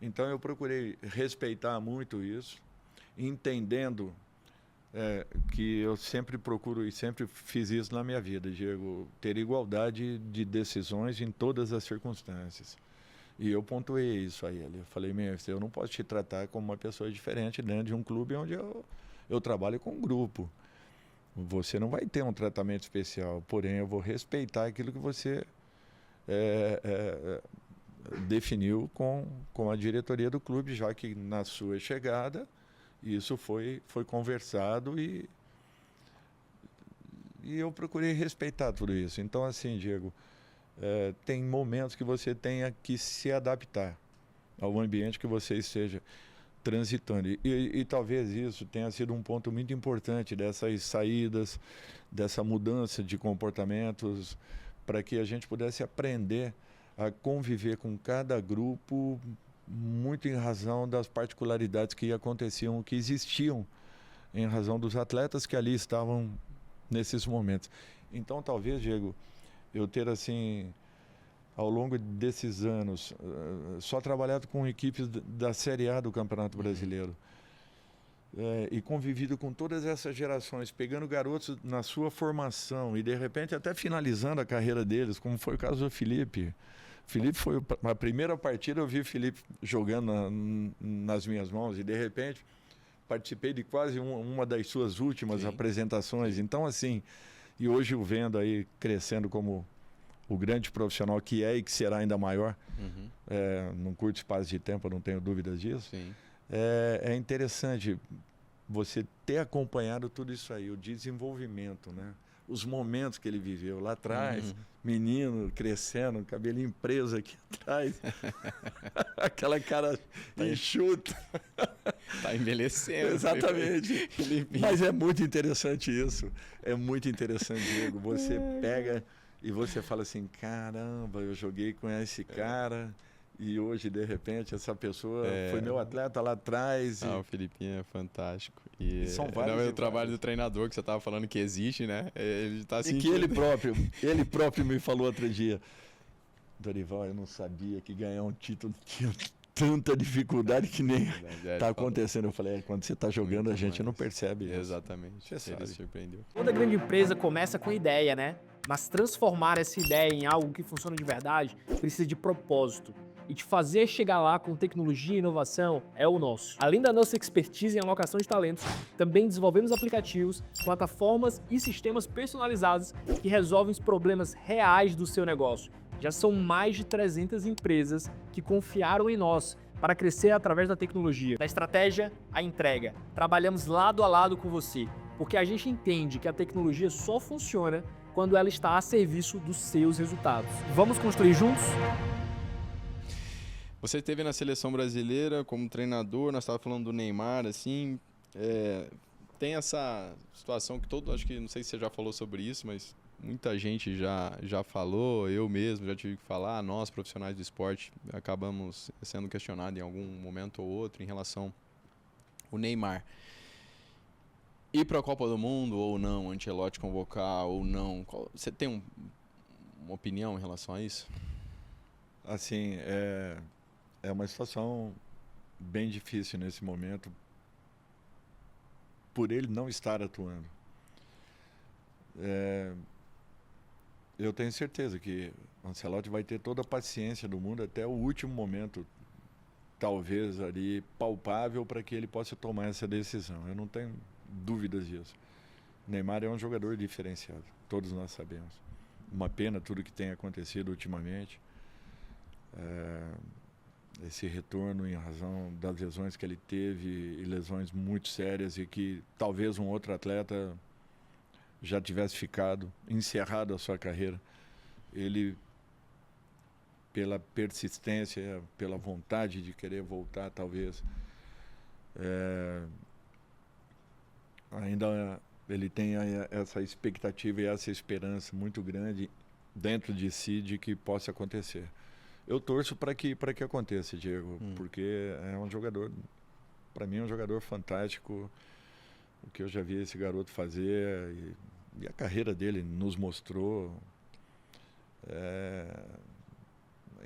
S1: Então eu procurei respeitar muito isso, entendendo que eu sempre procuro e sempre fiz isso na minha vida, Diego, ter igualdade de decisões em todas as circunstâncias. E eu pontuei isso a ele. Eu falei, eu não posso te tratar como uma pessoa diferente dentro de um clube onde eu trabalho com um grupo. Você não vai ter um tratamento especial, porém eu vou respeitar aquilo que você definiu com a diretoria do clube, já que na sua chegada isso foi conversado e eu procurei respeitar tudo isso. Então, assim, Diego, tem momentos que você tenha que se adaptar ao ambiente que você esteja transitando. E talvez isso tenha sido um ponto muito importante dessas saídas, dessa mudança de comportamentos, para que a gente pudesse aprender a conviver com cada grupo, muito em razão das particularidades que aconteciam, que existiam, em razão dos atletas que ali estavam nesses momentos. Então, talvez, Diego, eu ter, assim, ao longo desses anos, só trabalhado com equipes da Série A do Campeonato Brasileiro, e convivido com todas essas gerações, pegando garotos na sua formação e, de repente, até finalizando a carreira deles, como foi o caso do Felipe. Felipe foi a primeira partida, eu vi o Felipe jogando nas minhas mãos e, de repente, participei de quase uma das suas últimas apresentações. Então, assim, e hoje o vendo aí crescendo como o grande profissional que é e que será ainda maior, num curto espaço de tempo, eu não tenho dúvidas disso. É interessante você ter acompanhado tudo isso aí, o desenvolvimento, né? Os momentos que ele viveu lá atrás, menino crescendo, cabelinho preso aqui atrás, aquela cara enxuta.
S4: Tá envelhecendo.
S1: Exatamente. Mas é muito interessante isso. É muito interessante, Diego. Você pega e você fala assim, caramba, eu joguei com esse cara e hoje, de repente, essa pessoa foi meu atleta lá atrás.
S4: O Felipinho é fantástico. E
S1: são vários.
S4: Não é o trabalho do treinador que você estava falando que existe, né? Ele tá
S1: e que ele próprio me falou outro dia. Dorival, eu não sabia que ganhar um título tinha tanta dificuldade que nem está acontecendo. Eu falei, quando você está jogando, a gente não percebe isso.
S4: Exatamente. Ele surpreendeu.
S5: Toda grande empresa começa com ideia, né? Mas transformar essa ideia em algo que funciona de verdade precisa de propósito. E te fazer chegar lá com tecnologia e inovação é o nosso. Além da nossa expertise em alocação de talentos, também desenvolvemos aplicativos, plataformas e sistemas personalizados que resolvem os problemas reais do seu negócio. Já são mais de 300 empresas que confiaram em nós para crescer através da tecnologia. Da estratégia à entrega. Trabalhamos lado a lado com você, porque a gente entende que a tecnologia só funciona quando ela está a serviço dos seus resultados. Vamos construir juntos?
S4: Você esteve na seleção brasileira como treinador, nós estávamos falando do Neymar, assim, tem essa situação que acho que, não sei se você já falou sobre isso, mas muita gente já falou, eu mesmo já tive que falar, nós profissionais do esporte acabamos sendo questionados em algum momento ou outro em relação ao Neymar. Ir para a Copa do Mundo ou não, Ancelotti convocar ou não, você tem uma opinião em relação a isso?
S1: Assim, é uma situação bem difícil nesse momento, por ele não estar atuando. Eu tenho certeza que o Ancelotti vai ter toda a paciência do mundo até o último momento, talvez ali palpável, para que ele possa tomar essa decisão. Eu não tenho dúvidas disso. O Neymar é um jogador diferenciado, todos nós sabemos. Uma pena tudo que tem acontecido ultimamente. Esse retorno em razão das lesões que ele teve, e lesões muito sérias, e que talvez um outro atleta já tivesse encerrado a sua carreira. Ele, pela persistência, pela vontade de querer voltar, talvez, ainda ele tem essa expectativa e essa esperança muito grande dentro de si de que possa acontecer. Eu torço para que aconteça, Diego, porque é um jogador, para mim é um jogador fantástico. O que eu já vi esse garoto fazer e a carreira dele nos mostrou,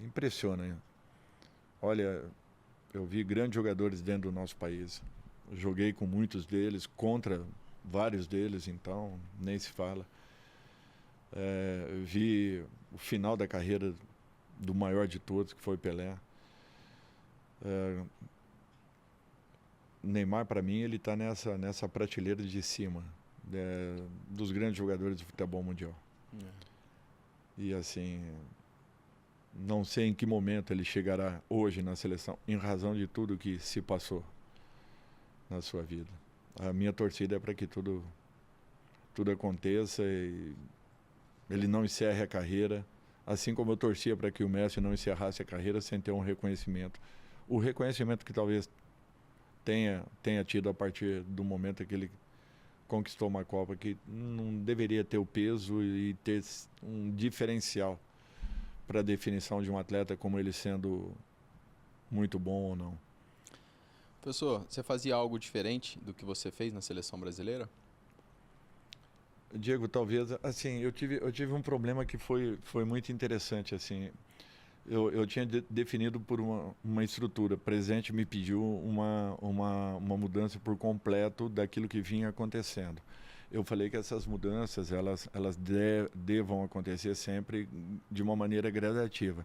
S1: impressiona, hein? Olha, eu vi grandes jogadores dentro do nosso país. Eu joguei com muitos deles, contra vários deles, então nem se fala. Vi o final da carreira do maior de todos, que foi Pelé. Neymar, para mim, ele está nessa prateleira de cima dos grandes jogadores de futebol mundial. E assim, não sei em que momento ele chegará hoje na seleção, em razão de tudo que se passou na sua vida. A minha torcida é para que tudo aconteça e ele não encerre a carreira, assim como eu torcia para que o Messi não encerrasse a carreira sem ter um reconhecimento. O reconhecimento que talvez tenha tido a partir do momento que ele conquistou uma Copa, que não deveria ter o peso e ter um diferencial para a definição de um atleta como ele sendo muito bom ou não.
S4: Professor, você fazia algo diferente do que você fez na seleção brasileira?
S1: Diego, talvez, assim, eu tive um problema que foi muito interessante, assim. Eu tinha definido por uma estrutura. O presidente me pediu uma mudança por completo daquilo que vinha acontecendo. Eu falei que essas mudanças elas devam acontecer sempre de uma maneira gradativa.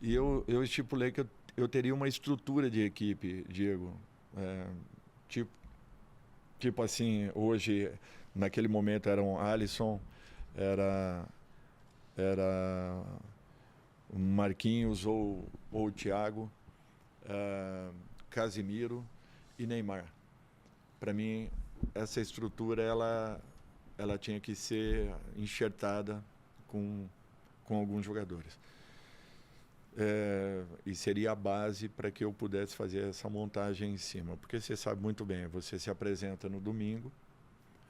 S1: E eu estipulei que eu teria uma estrutura de equipe, Diego. Tipo assim, hoje, naquele momento eram Alisson, era Marquinhos ou o Thiago, Casimiro e Neymar. Para mim, essa estrutura ela tinha que ser enxertada com alguns jogadores. E seria a base para que eu pudesse fazer essa montagem em cima. Porque você sabe muito bem, você se apresenta no domingo,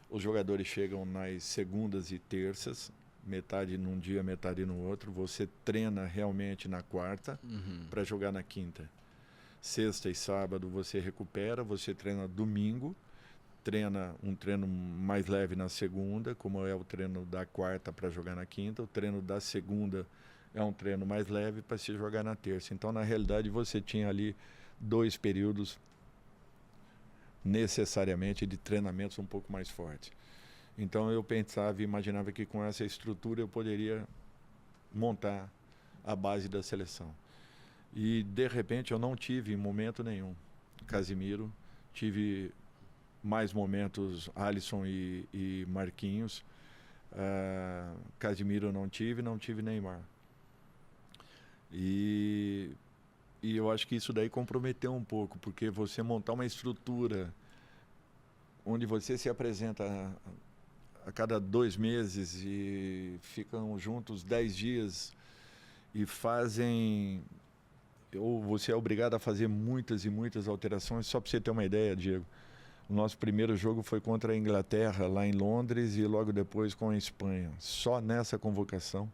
S1: os jogadores chegam nas segundas e terças, metade num dia, metade no outro. Você treina realmente na quarta para jogar na quinta. Sexta e sábado você recupera, você treina domingo, treina um treino mais leve na segunda, como é o treino da quarta para jogar na quinta. O treino da segunda é um treino mais leve para se jogar na terça. Então, na realidade, você tinha ali 2 períodos necessariamente de treinamentos um pouco mais fortes. Então eu pensava e imaginava que com essa estrutura eu poderia montar a base da seleção. E de repente eu não tive em momento nenhum Casimiro, tive mais momentos Alisson e Marquinhos. Casimiro eu não tive Neymar. E eu acho que isso daí comprometeu um pouco, porque você montar uma estrutura onde você se apresenta a cada 2 meses e ficam juntos 10 dias e fazem... Ou você é obrigado a fazer muitas e muitas alterações. Só para você ter uma ideia, Diego, o nosso primeiro jogo foi contra a Inglaterra, lá em Londres, e logo depois com a Espanha. Só nessa convocação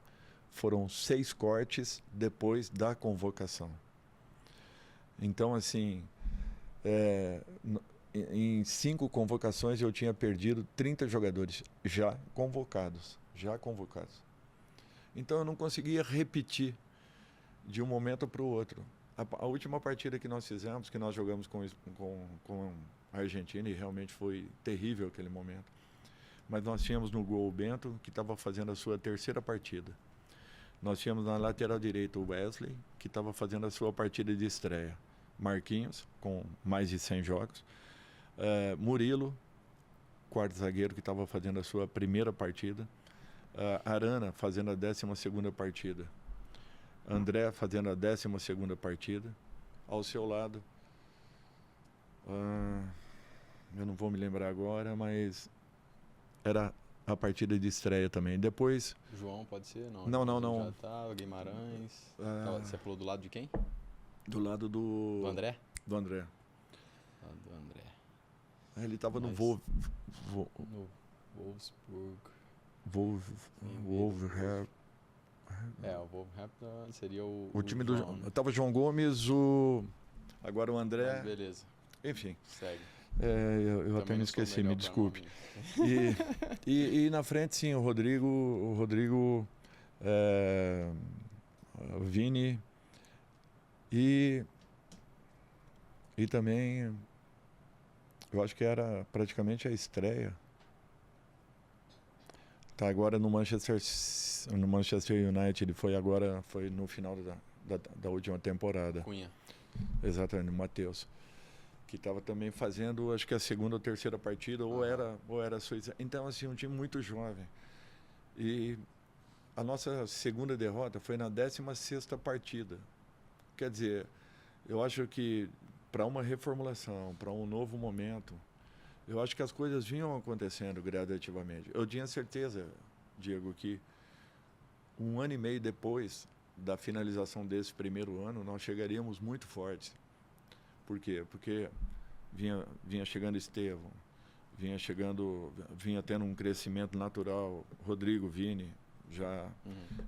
S1: foram 6 cortes depois da convocação. Então, assim, em 5 convocações eu tinha perdido 30 jogadores já convocados. Então eu não conseguia repetir de um momento para o outro. A última partida que nós fizemos, que nós jogamos com a Argentina, e realmente foi terrível aquele momento, mas nós tínhamos no gol o Bento, que estava fazendo a sua 3ª partida. Nós tínhamos na lateral direita o Wesley, que estava fazendo a sua partida de estreia. Marquinhos, com mais de 100 jogos. Murilo, quarto zagueiro, que estava fazendo a sua 1ª partida. Arana, fazendo a 12ª partida. André, fazendo a 12ª partida. Ao seu lado, eu não vou me lembrar agora, mas era a partida de estreia também. Depois...
S4: João, pode ser?
S1: Não.
S4: Já tá, Guimarães. Você falou do lado de quem?
S1: Do lado do...
S4: Do André?
S1: Do André.
S4: Do André.
S1: Ele estava no
S4: No Wolfsburg. O Wolverhampton seria
S1: O time do...
S4: João, né?
S1: Tava João Gomes, agora o André...
S4: Mas beleza,
S1: Enfim,
S4: segue.
S1: eu
S4: Também
S1: até me
S4: não sou
S1: esqueci,
S4: melhor
S1: me
S4: pra
S1: desculpe.
S4: nome.
S1: E na frente, sim, o Rodrigo, o Vini e também, eu acho que era praticamente a estreia. Tá agora no Manchester United, ele foi no final da última temporada.
S4: Cunha.
S1: Exatamente, o Matheus. Que estava também fazendo, acho que a segunda ou terceira partida, ou era a sua. Então, assim, um time muito jovem. E a nossa segunda derrota foi na 16ª partida. Quer dizer, eu acho que para uma reformulação, para um novo momento, eu acho que as coisas vinham acontecendo gradativamente. Eu tinha certeza, Diego, que 1 ano e meio depois da finalização desse primeiro ano, nós chegaríamos muito fortes. Por quê? Porque vinha chegando Estevão, vinha tendo um crescimento natural, Rodrigo, Vini, já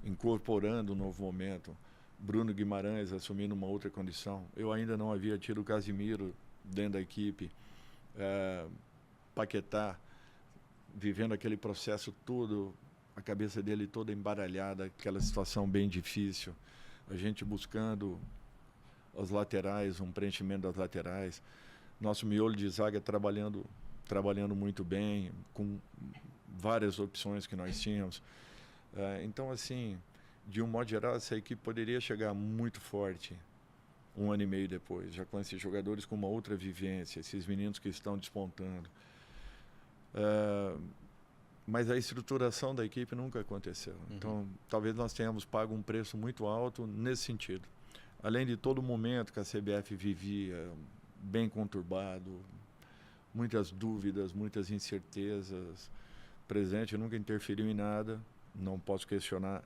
S1: incorporando um novo momento, Bruno Guimarães assumindo uma outra condição. Eu ainda não havia tido o Casimiro dentro da equipe, Paquetá vivendo aquele processo todo, a cabeça dele toda embaralhada, aquela situação bem difícil, a gente buscando os laterais, um preenchimento das laterais, nosso miolo de zaga trabalhando muito bem, com várias opções que nós tínhamos. Então, assim, de um modo geral, essa equipe poderia chegar muito forte 1 ano e meio depois, já com esses jogadores com uma outra vivência, esses meninos que estão despontando. Mas a estruturação da equipe nunca aconteceu. Então, talvez nós tenhamos pago um preço muito alto nesse sentido. Além de todo o momento que a CBF vivia, bem conturbado, muitas dúvidas, muitas incertezas, o presidente nunca interferiu em nada, não posso questionar.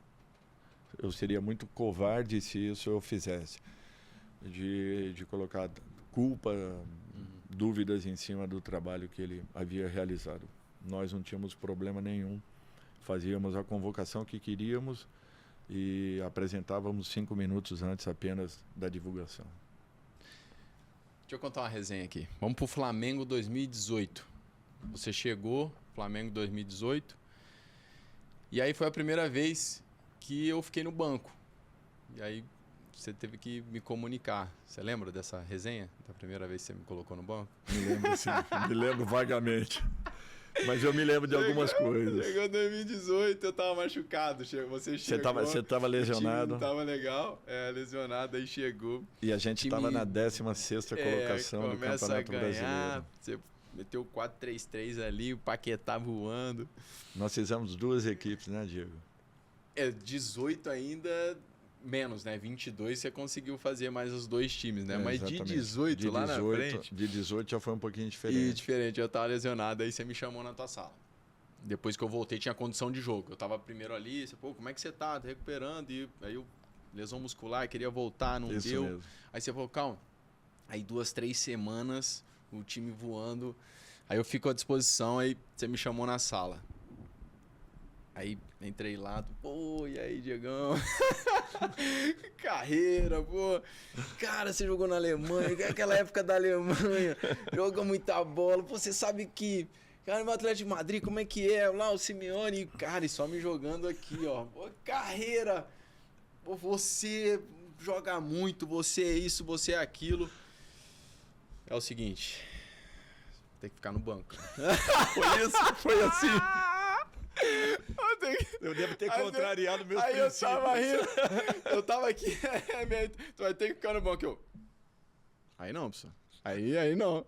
S1: Eu seria muito covarde se isso eu fizesse, de colocar culpa, dúvidas em cima do trabalho que ele havia realizado. Nós não tínhamos problema nenhum, fazíamos a convocação que queríamos e apresentávamos 5 minutos antes apenas da divulgação.
S4: Deixa eu contar uma resenha aqui. Vamos pro Flamengo 2018. Você chegou, Flamengo 2018, e aí foi a primeira vez que eu fiquei no banco. E aí você teve que me comunicar. Você lembra dessa resenha? Da primeira vez que você me colocou no banco?
S1: Me lembro, sim. Me lembro vagamente. Mas eu me lembro de algumas coisas.
S4: Chegou em 2018, eu tava machucado. Você chegou.
S1: Você tava lesionado.
S4: Tava legal, lesionado, aí chegou.
S1: E a gente tava na 16ª colocação do Campeonato Brasileiro.
S4: Você meteu 4-3-3 ali, o Paquetá voando.
S1: Nós fizemos 2 equipes, né, Diego?
S4: 18 ainda menos, né? 22 você conseguiu fazer mais os 2 times, né? Mas
S1: exatamente.
S4: de 18 lá na frente...
S1: De 18 já foi um pouquinho diferente.
S4: E diferente, eu tava lesionado, aí você me chamou na tua sala. Depois que eu voltei, tinha condição de jogo. Eu tava primeiro ali, você, pô, como é que você tá? Tá recuperando? E aí eu, lesão muscular, queria voltar, não
S1: Isso
S4: deu.
S1: mesmo.
S4: Aí você falou, calma. Aí 2-3 semanas, o time voando. Aí eu fico à disposição, aí você me chamou na sala. Aí entrei lá, pô, e aí, Diegão? Carreira, pô. Cara, você jogou na Alemanha, aquela época da Alemanha, jogou muita bola. Pô, você sabe que, cara, no Atlético de Madrid, como é que é? Lá o Simeone, cara, e só me jogando aqui, ó. Pô, carreira, pô, você joga muito, você é isso, você é aquilo. É o seguinte, tem que ficar no banco.
S1: Foi isso? Foi assim? Eu devo ter contrariado meus princípios.
S4: Eu tava rindo. Eu tava aqui. Tu vai ter que ficar no banco. Aí não, pessoal. Aí não.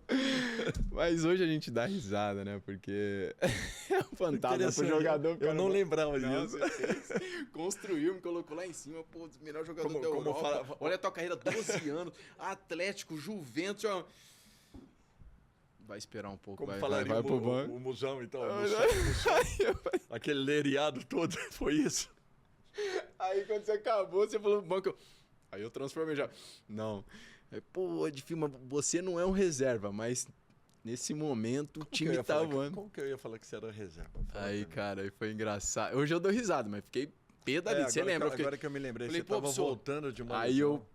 S4: Mas hoje a gente dá risada, né? Porque é um fantasma pro jogador.
S1: Eu não lembrava disso.
S4: Construiu, me colocou lá em cima. Pô, melhor jogador da Europa. Olha a tua carreira, 12 anos. Atlético, Juventus. Vai esperar um pouco, vai pro banco.
S1: O Musão, então. Aquele leriado todo, foi isso?
S4: Aí quando você acabou, você falou pro banco. Aí eu transformei já. Não. Pô, Edifilma, você não é um reserva, mas nesse momento o time tá voando.
S1: Como que eu ia falar que você era reserva?
S4: Aí, cara, aí foi engraçado. Hoje eu dou risada, mas fiquei pé dali. Você lembra?
S1: Agora que eu me lembrei,
S4: falei,
S1: você tava
S4: professor,
S1: voltando de uma
S4: Aí
S1: lesão.
S4: eu,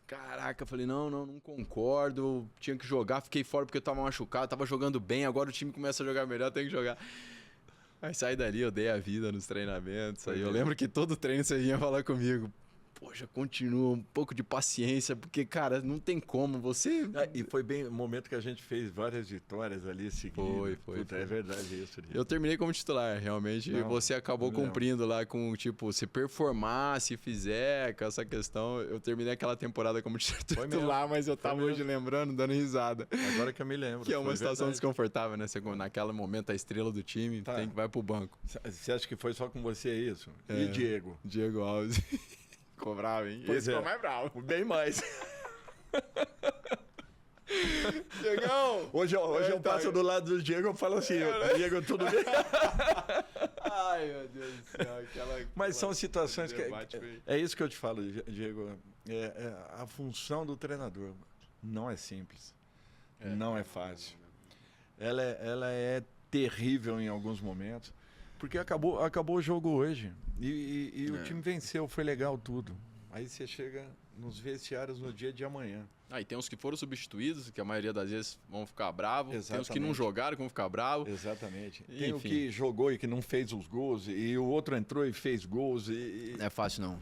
S4: caraca, falei, não concordo, tinha que jogar, fiquei fora porque eu tava machucado, tava jogando bem, agora o time começa a jogar melhor, tem que jogar. Aí saí dali, eu dei a vida nos treinamentos, aí eu lembro que todo treino você vinha falar comigo, poxa, continua, um pouco de paciência, porque, cara, não tem como, você...
S1: E foi bem o momento que a gente fez várias vitórias ali seguidas.
S4: Foi.
S1: Puta, é verdade isso.
S4: Eu terminei como titular, realmente, e você acabou cumprindo lá com, tipo, se performar, se fizer, com essa questão. Eu terminei aquela temporada como titular, mas eu tava hoje lembrando, dando risada.
S1: Agora que eu me lembro.
S4: Que é uma situação desconfortável, né? Você, naquele momento, a estrela do time vai pro banco.
S1: Você acha que foi só com você isso? E Diego?
S4: Diego Alves. Ficou bravo, hein?
S1: Pois
S4: Esse ficou mais bravo.
S1: Bem mais.
S4: Diegão!
S1: Hoje eu passo do lado do Diego e falo assim, Diego, tudo bem?
S4: Ai, meu Deus do céu.
S1: Mas são situações que...
S4: foi...
S1: É isso que eu te falo, Diego. A função do treinador não é simples. Não é fácil. Ela é terrível em alguns momentos. Porque acabou o jogo hoje e o time venceu, foi legal tudo. Aí você chega nos vestiários no dia de amanhã.
S4: E tem uns que foram substituídos, que a maioria das vezes vão ficar bravos.
S1: Exatamente.
S4: Tem uns que não jogaram, que vão ficar bravos.
S1: Exatamente.
S4: Enfim.
S1: Tem o que jogou e que não fez os gols, e o outro entrou e fez gols.
S4: Não é fácil, não.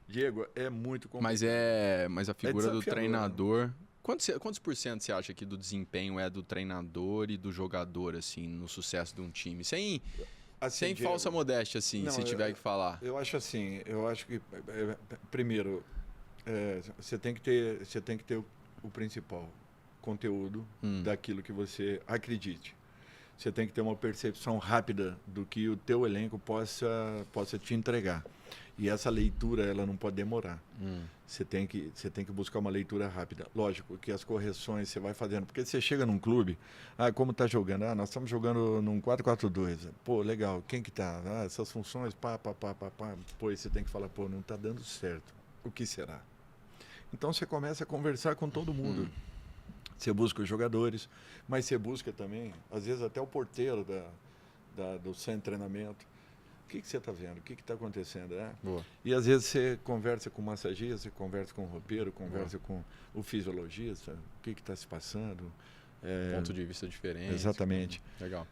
S1: Diego, é muito complicado.
S4: Mas a figura do treinador... Quantos por cento você acha que do desempenho é do treinador e do jogador, assim, no sucesso de um time? Sem
S1: Diego,
S4: falsa modéstia, assim, se tiver que falar.
S1: Eu acho assim, que primeiro você tem que ter o principal, conteúdo daquilo que você acredite. Você tem que ter uma percepção rápida do que o teu elenco possa te entregar. E essa leitura, ela não pode demorar. Você tem que buscar uma leitura rápida. Lógico que as correções você vai fazendo. Porque você chega num clube, como está jogando? Nós estamos jogando num 4-4-2. Pô, legal. Quem que tá? Essas funções, pá. Pô, você tem que falar, pô, não está dando certo. O que será? Então você começa a conversar com todo mundo. Você busca os jogadores, mas você busca também, às vezes até o porteiro do centro de treinamento. O que você está vendo? O que está acontecendo?
S4: Boa.
S1: E às vezes você conversa com o massagista, você conversa com o roupeiro, conversa com o fisiologista, o que está se passando.
S4: Ponto de vista diferente.
S1: Exatamente.
S4: Legal.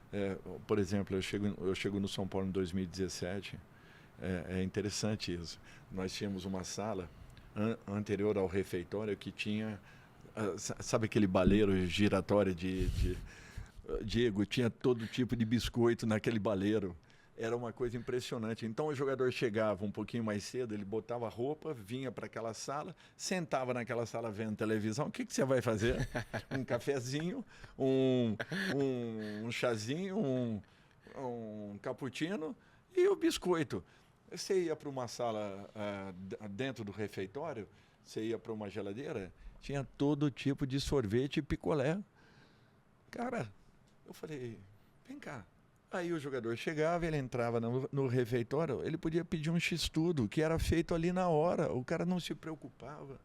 S1: Por exemplo, eu chego no São Paulo em 2017, é interessante isso. Nós tínhamos uma sala anterior ao refeitório que tinha, sabe aquele baleiro giratório Diego, tinha todo tipo de biscoito naquele baleiro. Era uma coisa impressionante. Então o jogador chegava um pouquinho mais cedo, ele botava a roupa, vinha para aquela sala, sentava naquela sala vendo televisão. O que você vai fazer? Um cafezinho, um chazinho, um cappuccino e o biscoito. Você ia para uma sala dentro do refeitório, você ia para uma geladeira, tinha todo tipo de sorvete e picolé. Cara, eu falei, vem cá. Aí o jogador chegava, ele entrava no refeitório, ele podia pedir um X-tudo, que era feito ali na hora. O cara não se preocupava.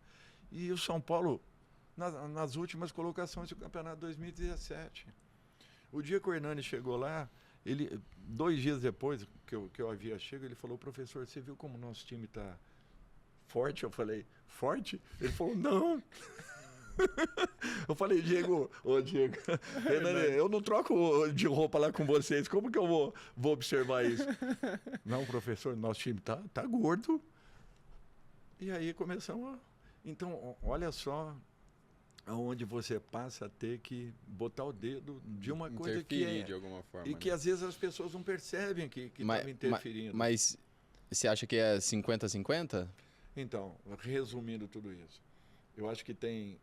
S1: E o São Paulo, nas últimas colocações do campeonato 2017. O dia que o Hernani chegou lá, 2 dias depois que eu havia chegado, ele falou, professor, você viu como o nosso time está forte? Eu falei, forte? Ele falou, não. Eu falei, Diego, Hernani, eu não troco de roupa lá com vocês, como que eu vou observar isso? Não, professor, nosso time tá gordo. E aí começamos Então, olha só aonde você passa a ter que botar o dedo de uma coisa que
S4: de alguma forma,
S1: e que às vezes as pessoas não percebem que estava interferindo.
S4: Mas você acha que é 50-50?
S1: Então, resumindo tudo isso, eu acho que tem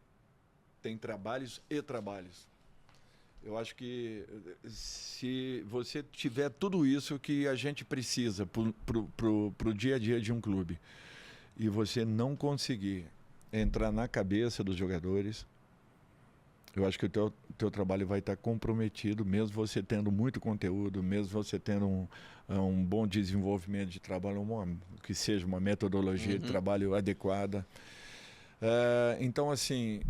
S1: trabalhos e trabalhos. Eu acho que se você tiver tudo isso que a gente precisa pro dia a dia de um clube e você não conseguir entrar na cabeça dos jogadores, eu acho que o teu trabalho vai estar comprometido, mesmo você tendo muito conteúdo, mesmo você tendo um bom desenvolvimento de trabalho, que seja uma metodologia de trabalho adequada. Então, assim,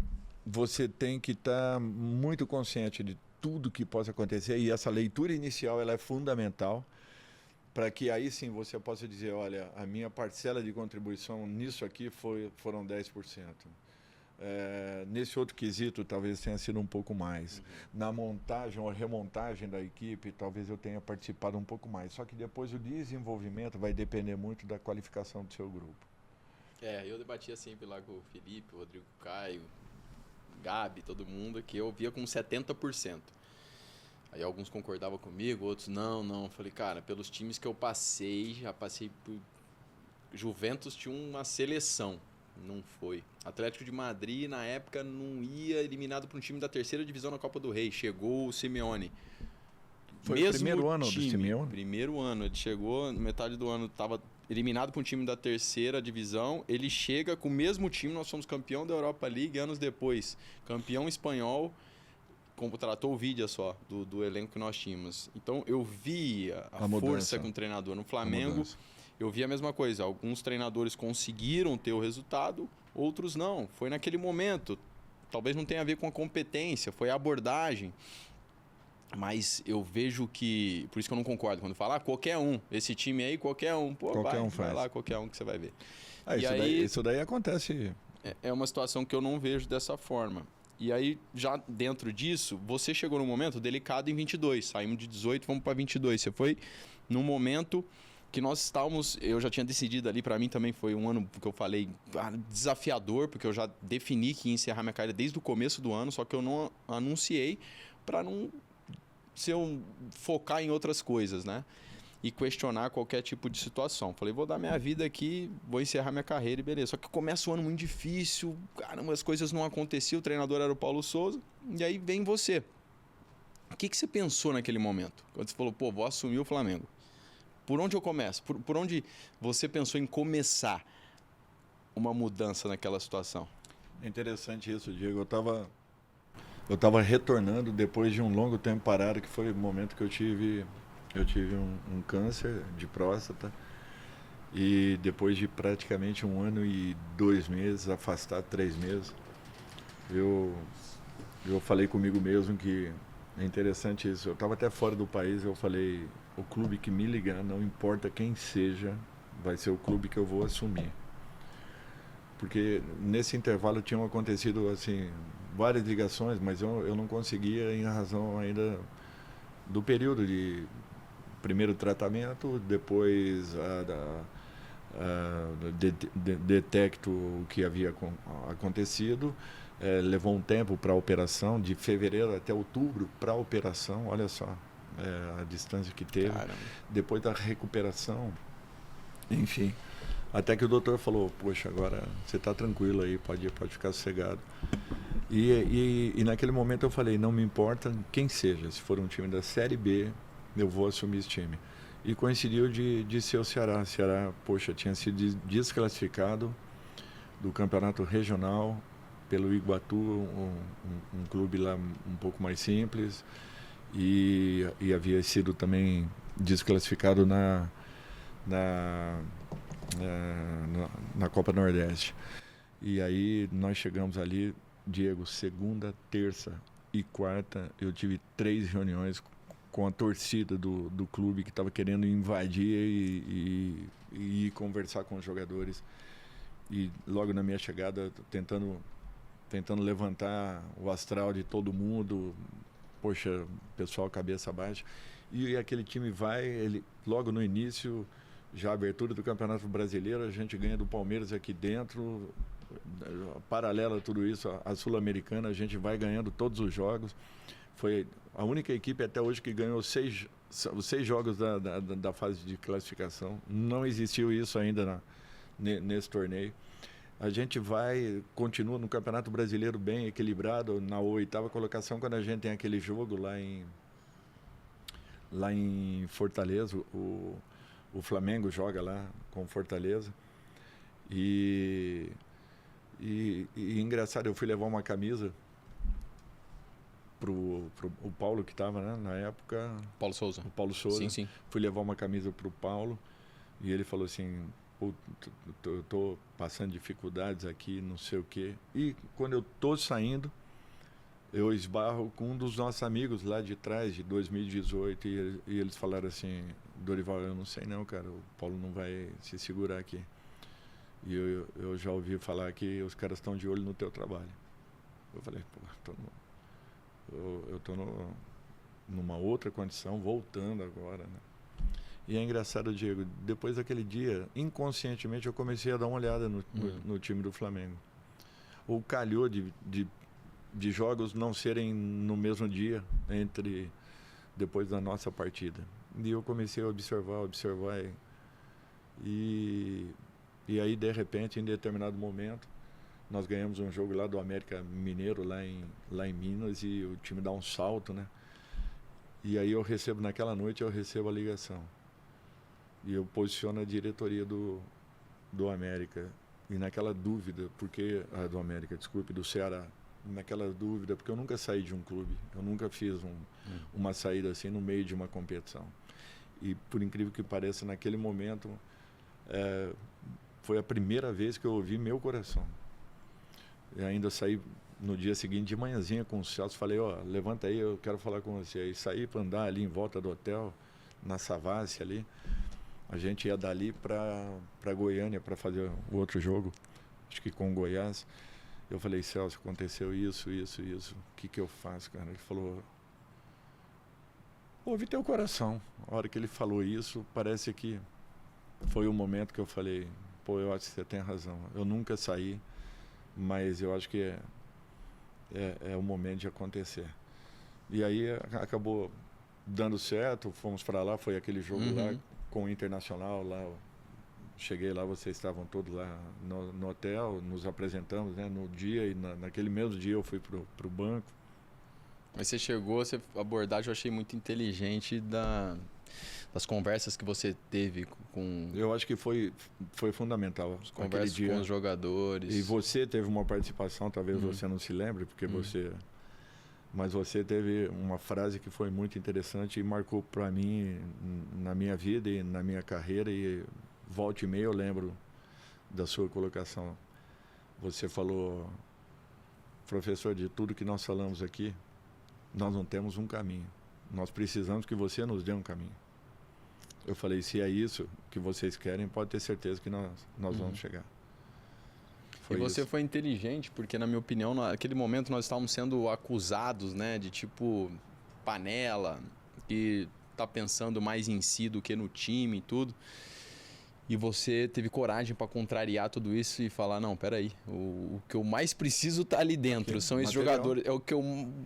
S1: você tem que estar muito consciente de tudo que possa acontecer e essa leitura inicial ela é fundamental para que aí sim você possa dizer, olha, a minha parcela de contribuição nisso aqui foram 10%. Nesse outro quesito, talvez tenha sido um pouco mais. Na montagem ou remontagem da equipe, talvez eu tenha participado um pouco mais. Só que depois o desenvolvimento vai depender muito da qualificação do seu grupo.
S4: Eu debatia sempre lá com o Felipe, o Rodrigo Caio, Gabi, todo mundo, que eu via com 70%. Aí alguns concordavam comigo, outros não. Eu falei, cara, pelos times que eu passei, já passei por... Juventus tinha uma seleção, não foi. Atlético de Madrid, na época, não ia, eliminado por um time da 3ª divisão na Copa do Rei. Chegou o Simeone.
S1: Foi o primeiro ano do Simeone?
S4: Primeiro ano. Ele chegou, na metade do ano, estava eliminado por um time da 3ª divisão. Ele chega com o mesmo time, nós fomos campeão da Europa League anos depois. Campeão espanhol, contratou o Vidia só, do elenco que nós tínhamos. Então, eu via a força com o treinador. No Flamengo, eu vi a mesma coisa. Alguns treinadores conseguiram ter o resultado, outros não. Foi naquele momento. Talvez não tenha a ver com a competência, foi a abordagem. Mas eu vejo que... Por isso que eu não concordo. Quando fala, qualquer um. Esse time aí, qualquer um. Pô, vai lá, qualquer um que você vai ver.
S1: Isso daí acontece...
S4: É uma situação que eu não vejo dessa forma. E aí, já dentro disso, você chegou num momento delicado em 22. Saímos de 18, vamos para 22. Você foi num momento que nós estávamos... Eu já tinha decidido ali, para mim também foi um ano que eu falei desafiador, porque eu já defini que ia encerrar minha carreira desde o começo do ano, só que eu não anunciei para não focar em outras coisas, né? E questionar qualquer tipo de situação. Falei, vou dar minha vida aqui, vou encerrar minha carreira e beleza. Só que começa o ano muito difícil, caramba, as coisas não aconteciam, o treinador era o Paulo Souza, e aí vem você. O que você pensou naquele momento? Quando você falou, vou assumir o Flamengo. Por onde eu começo? Por onde você pensou em começar uma mudança naquela situação?
S1: É interessante isso, Diego. Eu estava retornando depois de um longo tempo parado, que foi o momento que eu tive um câncer de próstata. E depois de praticamente 1 ano e 2 meses, afastado 3 meses, eu falei comigo mesmo que é interessante isso. Eu estava até fora do país, eu falei, o clube que me ligar, não importa quem seja, vai ser o clube que eu vou assumir. Porque nesse intervalo tinham acontecido assim várias ligações, mas eu não conseguia em razão ainda do período de primeiro tratamento, depois detecto o que havia acontecido, levou um tempo para a operação, de fevereiro até outubro para a operação, olha só a distância que teve. Caramba. Depois da recuperação, enfim, até que o doutor falou, poxa, agora você está tranquilo aí, pode ficar sossegado. E naquele momento eu falei, não me importa quem seja, se for um time da Série B, eu vou assumir esse time. E coincidiu de ser o Ceará. O Ceará, poxa, tinha sido desclassificado do campeonato regional pelo Iguatu, um clube lá um pouco mais simples, e havia sido também desclassificado na Copa Nordeste. E aí nós chegamos ali, Diego, segunda, terça e quarta, eu tive 3 reuniões com a torcida do clube que estava querendo invadir e conversar com os jogadores. E logo na minha chegada, tentando levantar o astral de todo mundo, poxa, pessoal cabeça baixa. E aquele time vai, logo no início, já a abertura do Campeonato Brasileiro, a gente ganha do Palmeiras aqui dentro, paralela a tudo isso, a Sul-Americana, a gente vai ganhando todos os jogos. Foi a única equipe até hoje que ganhou os 6 jogos da fase de classificação. Não existiu isso ainda nesse torneio. A gente continua no Campeonato Brasileiro bem equilibrado, na 8ª colocação, quando a gente tem aquele jogo lá em Fortaleza, o Flamengo joga lá com Fortaleza. E engraçado, eu fui levar uma camisa pro Paulo, que estava, né, na época.
S4: Paulo Souza.
S1: O Paulo Souza.
S4: Sim, sim.
S1: Fui levar uma camisa pro Paulo e ele falou assim, eu tô passando dificuldades aqui, não sei o quê. E quando eu tô saindo, eu esbarro com um dos nossos amigos lá de trás, de 2018, e eles falaram assim, Dorival, eu não sei não, cara, o Paulo não vai se segurar aqui. E eu já ouvi falar que os caras estão de olho no teu trabalho. Eu falei, pô, eu tô numa outra condição, voltando agora, né? E é engraçado, Diego, depois daquele dia, inconscientemente, eu comecei a dar uma olhada no time do Flamengo. Ou calhou de jogos não serem no mesmo dia, depois da nossa partida. E eu comecei a observar, e aí, de repente, em determinado momento, nós ganhamos um jogo lá do América Mineiro, lá em Minas, e o time dá um salto, né? E aí naquela noite eu recebo a ligação. E eu posiciono a diretoria do América. E naquela dúvida, do América, desculpe, do Ceará. Naquela dúvida, porque eu nunca saí de um clube. Eu nunca fiz uma saída assim no meio de uma competição. E por incrível que pareça, naquele momento, foi a primeira vez que eu ouvi meu coração. E ainda saí no dia seguinte de manhãzinha com o Celso, falei, levanta aí, eu quero falar com você. E saí para andar ali em volta do hotel, na Savassi ali. A gente ia dali para Goiânia para fazer o outro jogo, acho que com o Goiás. Eu falei, Celso, aconteceu isso. O que eu faço, cara? Ele falou, ouve teu coração. A hora que ele falou isso, parece que foi o momento que eu falei, pô, eu acho que você tem razão. Eu nunca saí, mas eu acho que é o momento de acontecer. E aí acabou dando certo, fomos para lá, foi aquele jogo lá com o Internacional, lá cheguei lá, vocês estavam todos lá no hotel, nos apresentamos, né, no dia, e naquele mesmo dia eu fui pro banco.
S4: Mas você chegou, a abordagem eu achei muito inteligente das conversas que você teve com...
S1: Eu acho que foi fundamental.
S4: As conversas com os jogadores.
S1: E você teve uma participação, talvez você não se lembre, porque mas você teve uma frase que foi muito interessante e marcou para mim na minha vida e na minha carreira, e volta e meia eu lembro da sua colocação. Você falou, professor, de tudo que nós falamos aqui, nós não temos um caminho. Nós precisamos que você nos dê um caminho. Eu falei, se é isso que vocês querem, pode ter certeza que nós vamos chegar.
S4: E você foi inteligente, porque, na minha opinião, naquele momento nós estávamos sendo acusados, né, de tipo panela, que tá pensando mais em si do que no time e tudo. E você teve coragem para contrariar tudo isso e falar, não, peraí, o que eu mais preciso tá ali dentro, são esses jogadores, é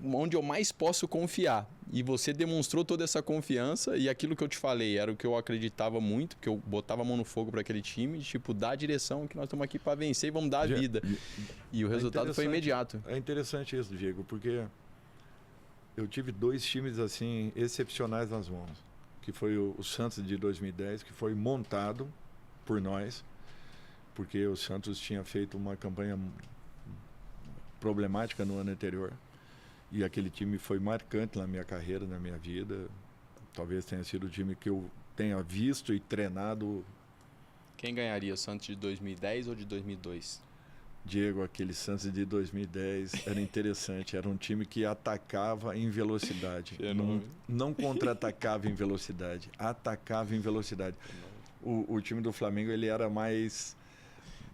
S4: onde eu mais posso confiar. E você demonstrou toda essa confiança, e aquilo que eu te falei era o que eu acreditava muito, que eu botava a mão no fogo para aquele time, tipo, dar a direção que nós estamos aqui para vencer e vamos dar a vida. E o resultado foi imediato.
S1: É interessante isso, Diego, porque eu tive 2 times assim excepcionais nas mãos, que foi o Santos de 2010, que foi montado por nós, porque o Santos tinha feito uma campanha problemática no ano anterior, e aquele time foi marcante na minha carreira, na minha vida. Talvez tenha sido o time que eu tenha visto e treinado.
S4: Quem ganharia, o Santos de 2010 ou de 2002?
S1: Diego, aquele Santos de 2010 era interessante, era um time que atacava em velocidade, não contra-atacava em velocidade, atacava em velocidade. O time do Flamengo, ele era mais...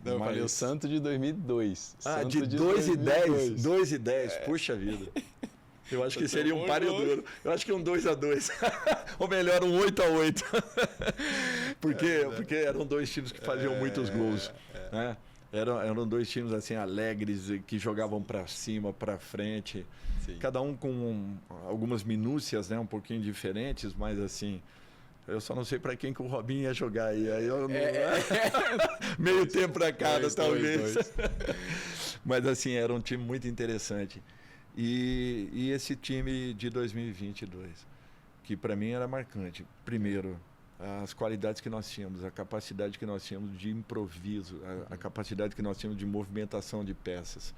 S4: Não, eu falei o Santos de 2002.
S1: Ah, de 2 e 10. 2 e 10, puxa vida. Eu acho que seria um páreo duro. Eu acho que um 2-2. Ou melhor, um 8-8. Porque eram 2 times que faziam muitos gols. Né? Eram 2 times assim alegres, que jogavam para cima, para frente. Sim. Cada um com algumas minúcias, né, um pouquinho diferentes, mas assim... Eu só não sei para quem que o Robinho ia jogar aí. Aí eu não... Meio tempo para cada, talvez. Mas assim, era um time muito interessante. E esse time de 2022, que para mim era marcante. Primeiro, as qualidades que nós tínhamos, a capacidade que nós tínhamos de improviso, a capacidade que nós tínhamos de movimentação de peças.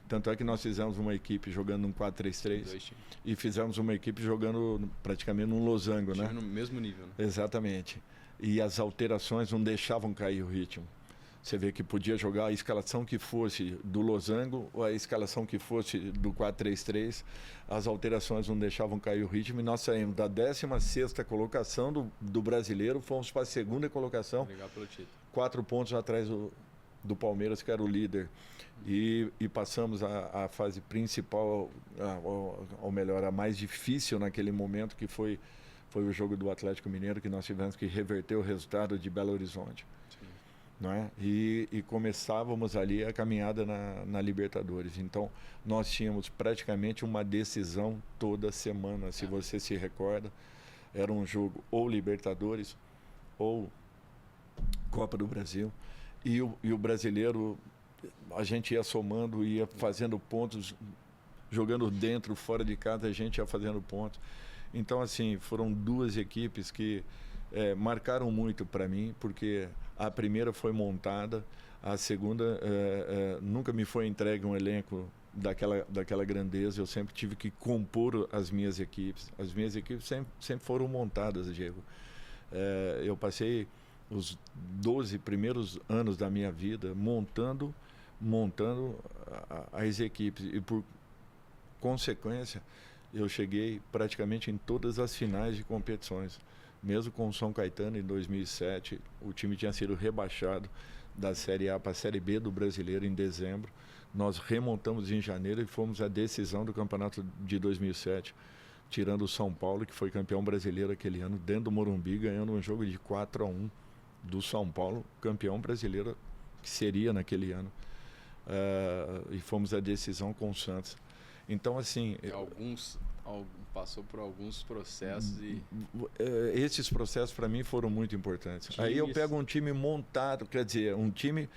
S1: Tanto é que nós fizemos uma equipe jogando um 4-3-3 e fizemos uma equipe jogando praticamente num losango, né?
S4: No mesmo nível, né?
S1: Exatamente. E as alterações não deixavam cair o ritmo. Você vê que podia jogar a escalação que fosse do losango ou a escalação que fosse do 4-3-3. As alterações não deixavam cair o ritmo. E nós saímos da 16ª colocação do brasileiro, fomos para a 2ª colocação.
S4: Legal pelo título.
S1: 4 pontos atrás do Palmeiras, que era o líder. E passamos a fase principal, ou melhor, a mais difícil naquele momento, que foi o jogo do Atlético Mineiro, que nós tivemos que reverter o resultado de Belo Horizonte. Não é? E começávamos ali a caminhada na Libertadores. Então, nós tínhamos praticamente uma decisão toda semana, se você se recorda. Era um jogo ou Libertadores ou Copa do Brasil. E o brasileiro, a gente ia somando, ia fazendo pontos, jogando dentro, fora de casa, a gente ia fazendo pontos. Então, assim, foram 2 equipes que marcaram muito para mim, porque a primeira foi montada, a segunda nunca me foi entregue um elenco daquela grandeza. Eu sempre tive que compor as minhas equipes. As minhas equipes sempre foram montadas, Diego. Eu passei os 12 primeiros anos da minha vida montando as equipes, e por consequência eu cheguei praticamente em todas as finais de competições. Mesmo com o São Caetano, em 2007, o time tinha sido rebaixado da Série A para a Série B do Brasileiro em dezembro. Nós remontamos em janeiro e fomos à decisão do campeonato de 2007, tirando o São Paulo, que foi campeão brasileiro aquele ano, dentro do Morumbi, ganhando um jogo de 4-1 do São Paulo, campeão brasileiro que seria naquele ano. E fomos à decisão com o Santos. Então, assim...
S4: Passou por alguns processos e...
S1: Esses processos, para mim, foram muito importantes. Aí eu pego um time montado, quer dizer, um time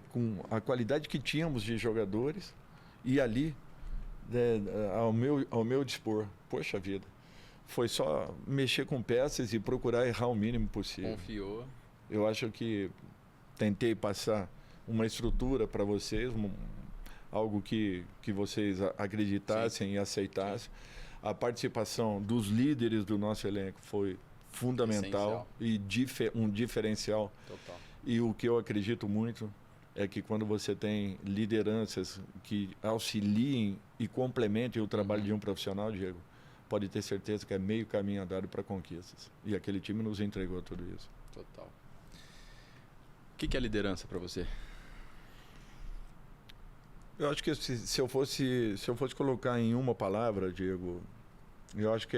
S1: com a qualidade que tínhamos de jogadores, e ali, ao meu dispor. Poxa vida, foi só mexer com peças e procurar errar o mínimo possível.
S4: Confiou.
S1: Eu acho que tentei passar uma estrutura para vocês, algo que vocês acreditassem e aceitassem. A participação dos líderes do nosso elenco foi fundamental e um diferencial.
S4: Total.
S1: E o que eu acredito muito é que quando você tem lideranças que auxiliem e complementem o trabalho de um profissional, Diego, pode ter certeza que é meio caminho andado para conquistas. E aquele time nos entregou tudo isso.
S4: Total. O que é liderança para você?
S1: Eu acho que se eu fosse colocar em uma palavra, Diego, eu acho que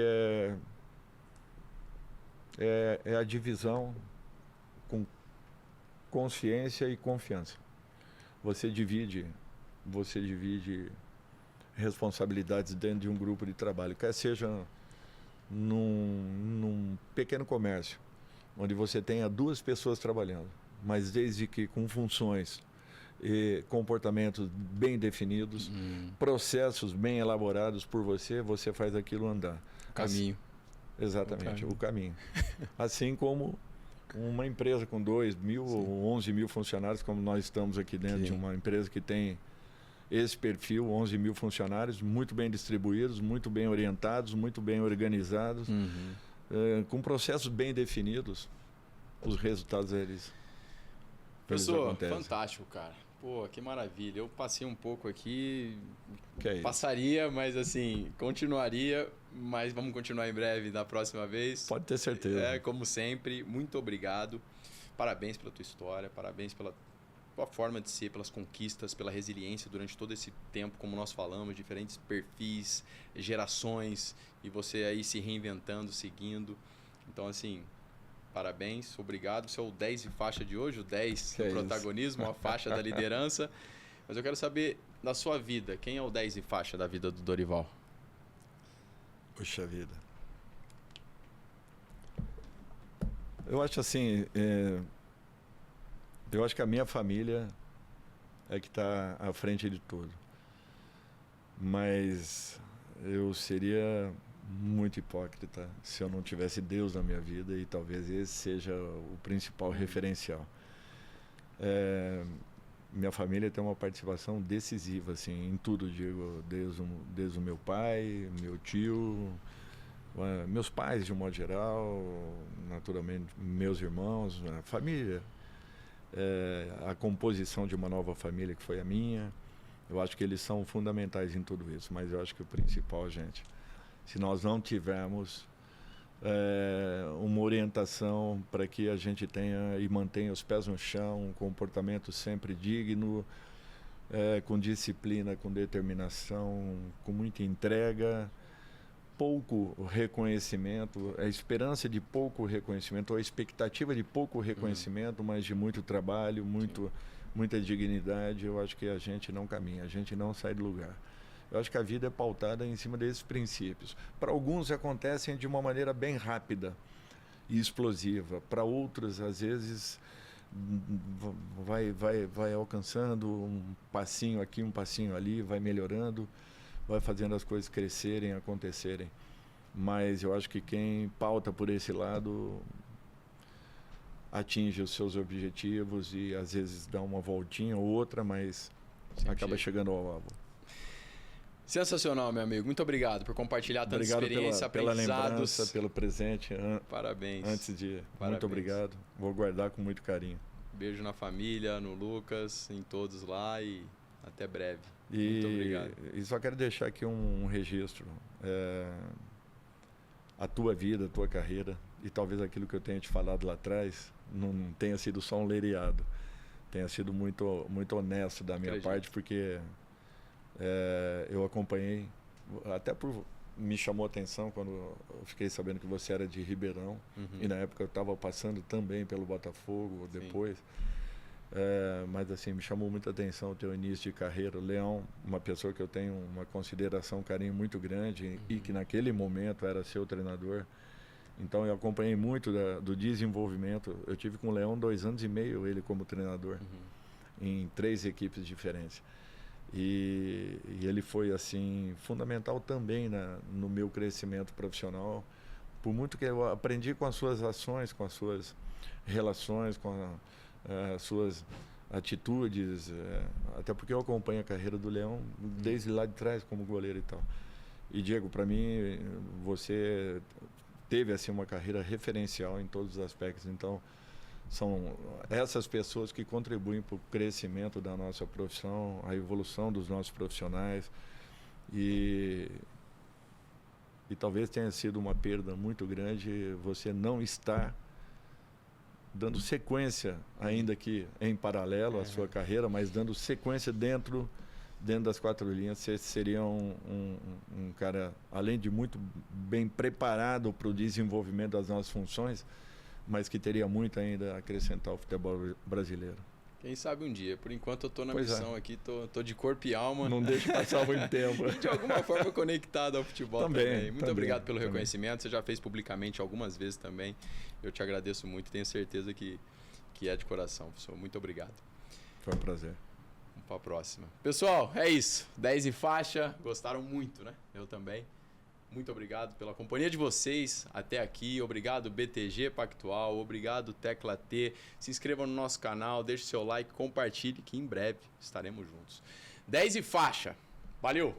S1: é a divisão com consciência e confiança. Você divide responsabilidades dentro de um grupo de trabalho, quer seja num pequeno comércio, onde você tenha 2 pessoas trabalhando, mas desde que com funções e comportamentos bem definidos, processos bem elaborados por você, você faz aquilo andar.
S4: Caminho.
S1: Exatamente, o caminho. Assim como uma empresa com 2.000 ou 11.000 funcionários, como nós estamos aqui dentro de uma empresa que tem esse perfil, 11.000 funcionários, muito bem distribuídos, muito bem orientados, muito bem organizados, com processos bem definidos, os resultados eles
S4: acontecem. Fantástico, cara. Pô, que maravilha. Eu passei um pouco aqui, passaria, mas assim, continuaria, mas vamos continuar em breve da próxima vez.
S1: Pode ter certeza.
S4: Como sempre, muito obrigado. Parabéns pela tua história, parabéns pela tua forma de ser, pelas conquistas, pela resiliência durante todo esse tempo, como nós falamos, diferentes perfis, gerações, e você aí se reinventando, seguindo. Então, assim, parabéns, obrigado. Você é o 10 e faixa de hoje, o 10 do protagonismo, a faixa da liderança. Mas eu quero saber da sua vida, quem é o 10 e faixa da vida do Dorival?
S1: Puxa vida. Eu acho assim, eu acho que a minha família é que está à frente de tudo. Mas eu seria muito hipócrita se eu não tivesse Deus na minha vida, e talvez esse seja o principal referencial. Minha família tem uma participação decisiva assim, em tudo, digo, desde o meu pai, meu tio, meus pais de um modo geral, naturalmente meus irmãos, a família. a composição de uma nova família que foi a minha. Eu acho que eles são fundamentais em tudo isso, mas eu acho que o principal, gente, se nós não tivermos uma orientação para que a gente tenha e mantenha os pés no chão, um comportamento sempre digno, com disciplina, com determinação, com muita entrega, pouco reconhecimento, a esperança de pouco reconhecimento, ou a expectativa de pouco reconhecimento, mas de muito trabalho, muita dignidade, eu acho que a gente não caminha, a gente não sai do lugar. Eu acho que a vida é pautada em cima desses princípios. Para alguns acontecem de uma maneira bem rápida e explosiva, para outros, às vezes, vai alcançando um passinho aqui, um passinho ali, vai melhorando, vai fazendo as coisas crescerem, acontecerem. Mas eu acho que quem pauta por esse lado atinge os seus objetivos e às vezes dá uma voltinha ou outra, mas acaba chegando ao alvo.
S4: Sensacional, meu amigo. Muito obrigado por compartilhar tanta experiência,
S1: pela
S4: aprendizados.
S1: lembrança, pelo presente.
S4: Parabéns.
S1: Parabéns. Muito obrigado. Vou guardar com muito carinho.
S4: Beijo na família, no Lucas, em todos lá e até breve. Muito obrigado.
S1: E só quero deixar aqui um registro. A tua vida, a tua carreira, e talvez aquilo que eu tenha te falado lá atrás, não tenha sido só um lereado. Tenha sido muito, muito honesto da minha parte, porque eu acompanhei, até por me chamou a atenção quando eu fiquei sabendo que você era de Ribeirão, e na época eu estava passando também pelo Botafogo, depois. Mas assim, me chamou muita atenção o teu início de carreira. O Leão, uma pessoa que eu tenho uma consideração, um carinho muito grande, e que naquele momento era seu treinador. Então eu acompanhei muito do desenvolvimento. Eu tive com o Leão 2 anos e meio, ele como treinador, em 3 equipes diferentes. E ele foi assim fundamental também no meu crescimento profissional, por muito que eu aprendi com as suas ações, com as suas relações, com as suas atitudes, até porque eu acompanho a carreira do Leão desde lá de trás como goleiro e tal. E Diego, para mim, você teve assim uma carreira referencial em todos os aspectos. Então são essas pessoas que contribuem para o crescimento da nossa profissão, a evolução dos nossos profissionais, e talvez tenha sido uma perda muito grande você não estar dando sequência, ainda que em paralelo à sua carreira, mas dando sequência dentro das 4 linhas. Você seria um cara, além de muito bem preparado para o desenvolvimento das nossas funções, mas que teria muito ainda a acrescentar ao futebol brasileiro.
S4: Quem sabe um dia. Por enquanto eu tô na missão aqui, tô de corpo e alma.
S1: Não deixe passar muito tempo.
S4: De alguma forma conectado ao futebol também. Muito obrigado pelo
S1: também.
S4: reconhecimento. Você já fez publicamente algumas vezes também. Eu te agradeço muito. Tenho certeza que é de coração, professor. Muito obrigado.
S1: Foi um prazer.
S4: Vamos para a próxima. Pessoal, é isso. 10 e faixa. Gostaram muito, né? Eu também. Muito obrigado pela companhia de vocês até aqui. Obrigado, BTG Pactual. Obrigado, Tecla T. Se inscreva no nosso canal, deixe seu like, compartilhe, que em breve estaremos juntos. 10 e faixa. Valeu!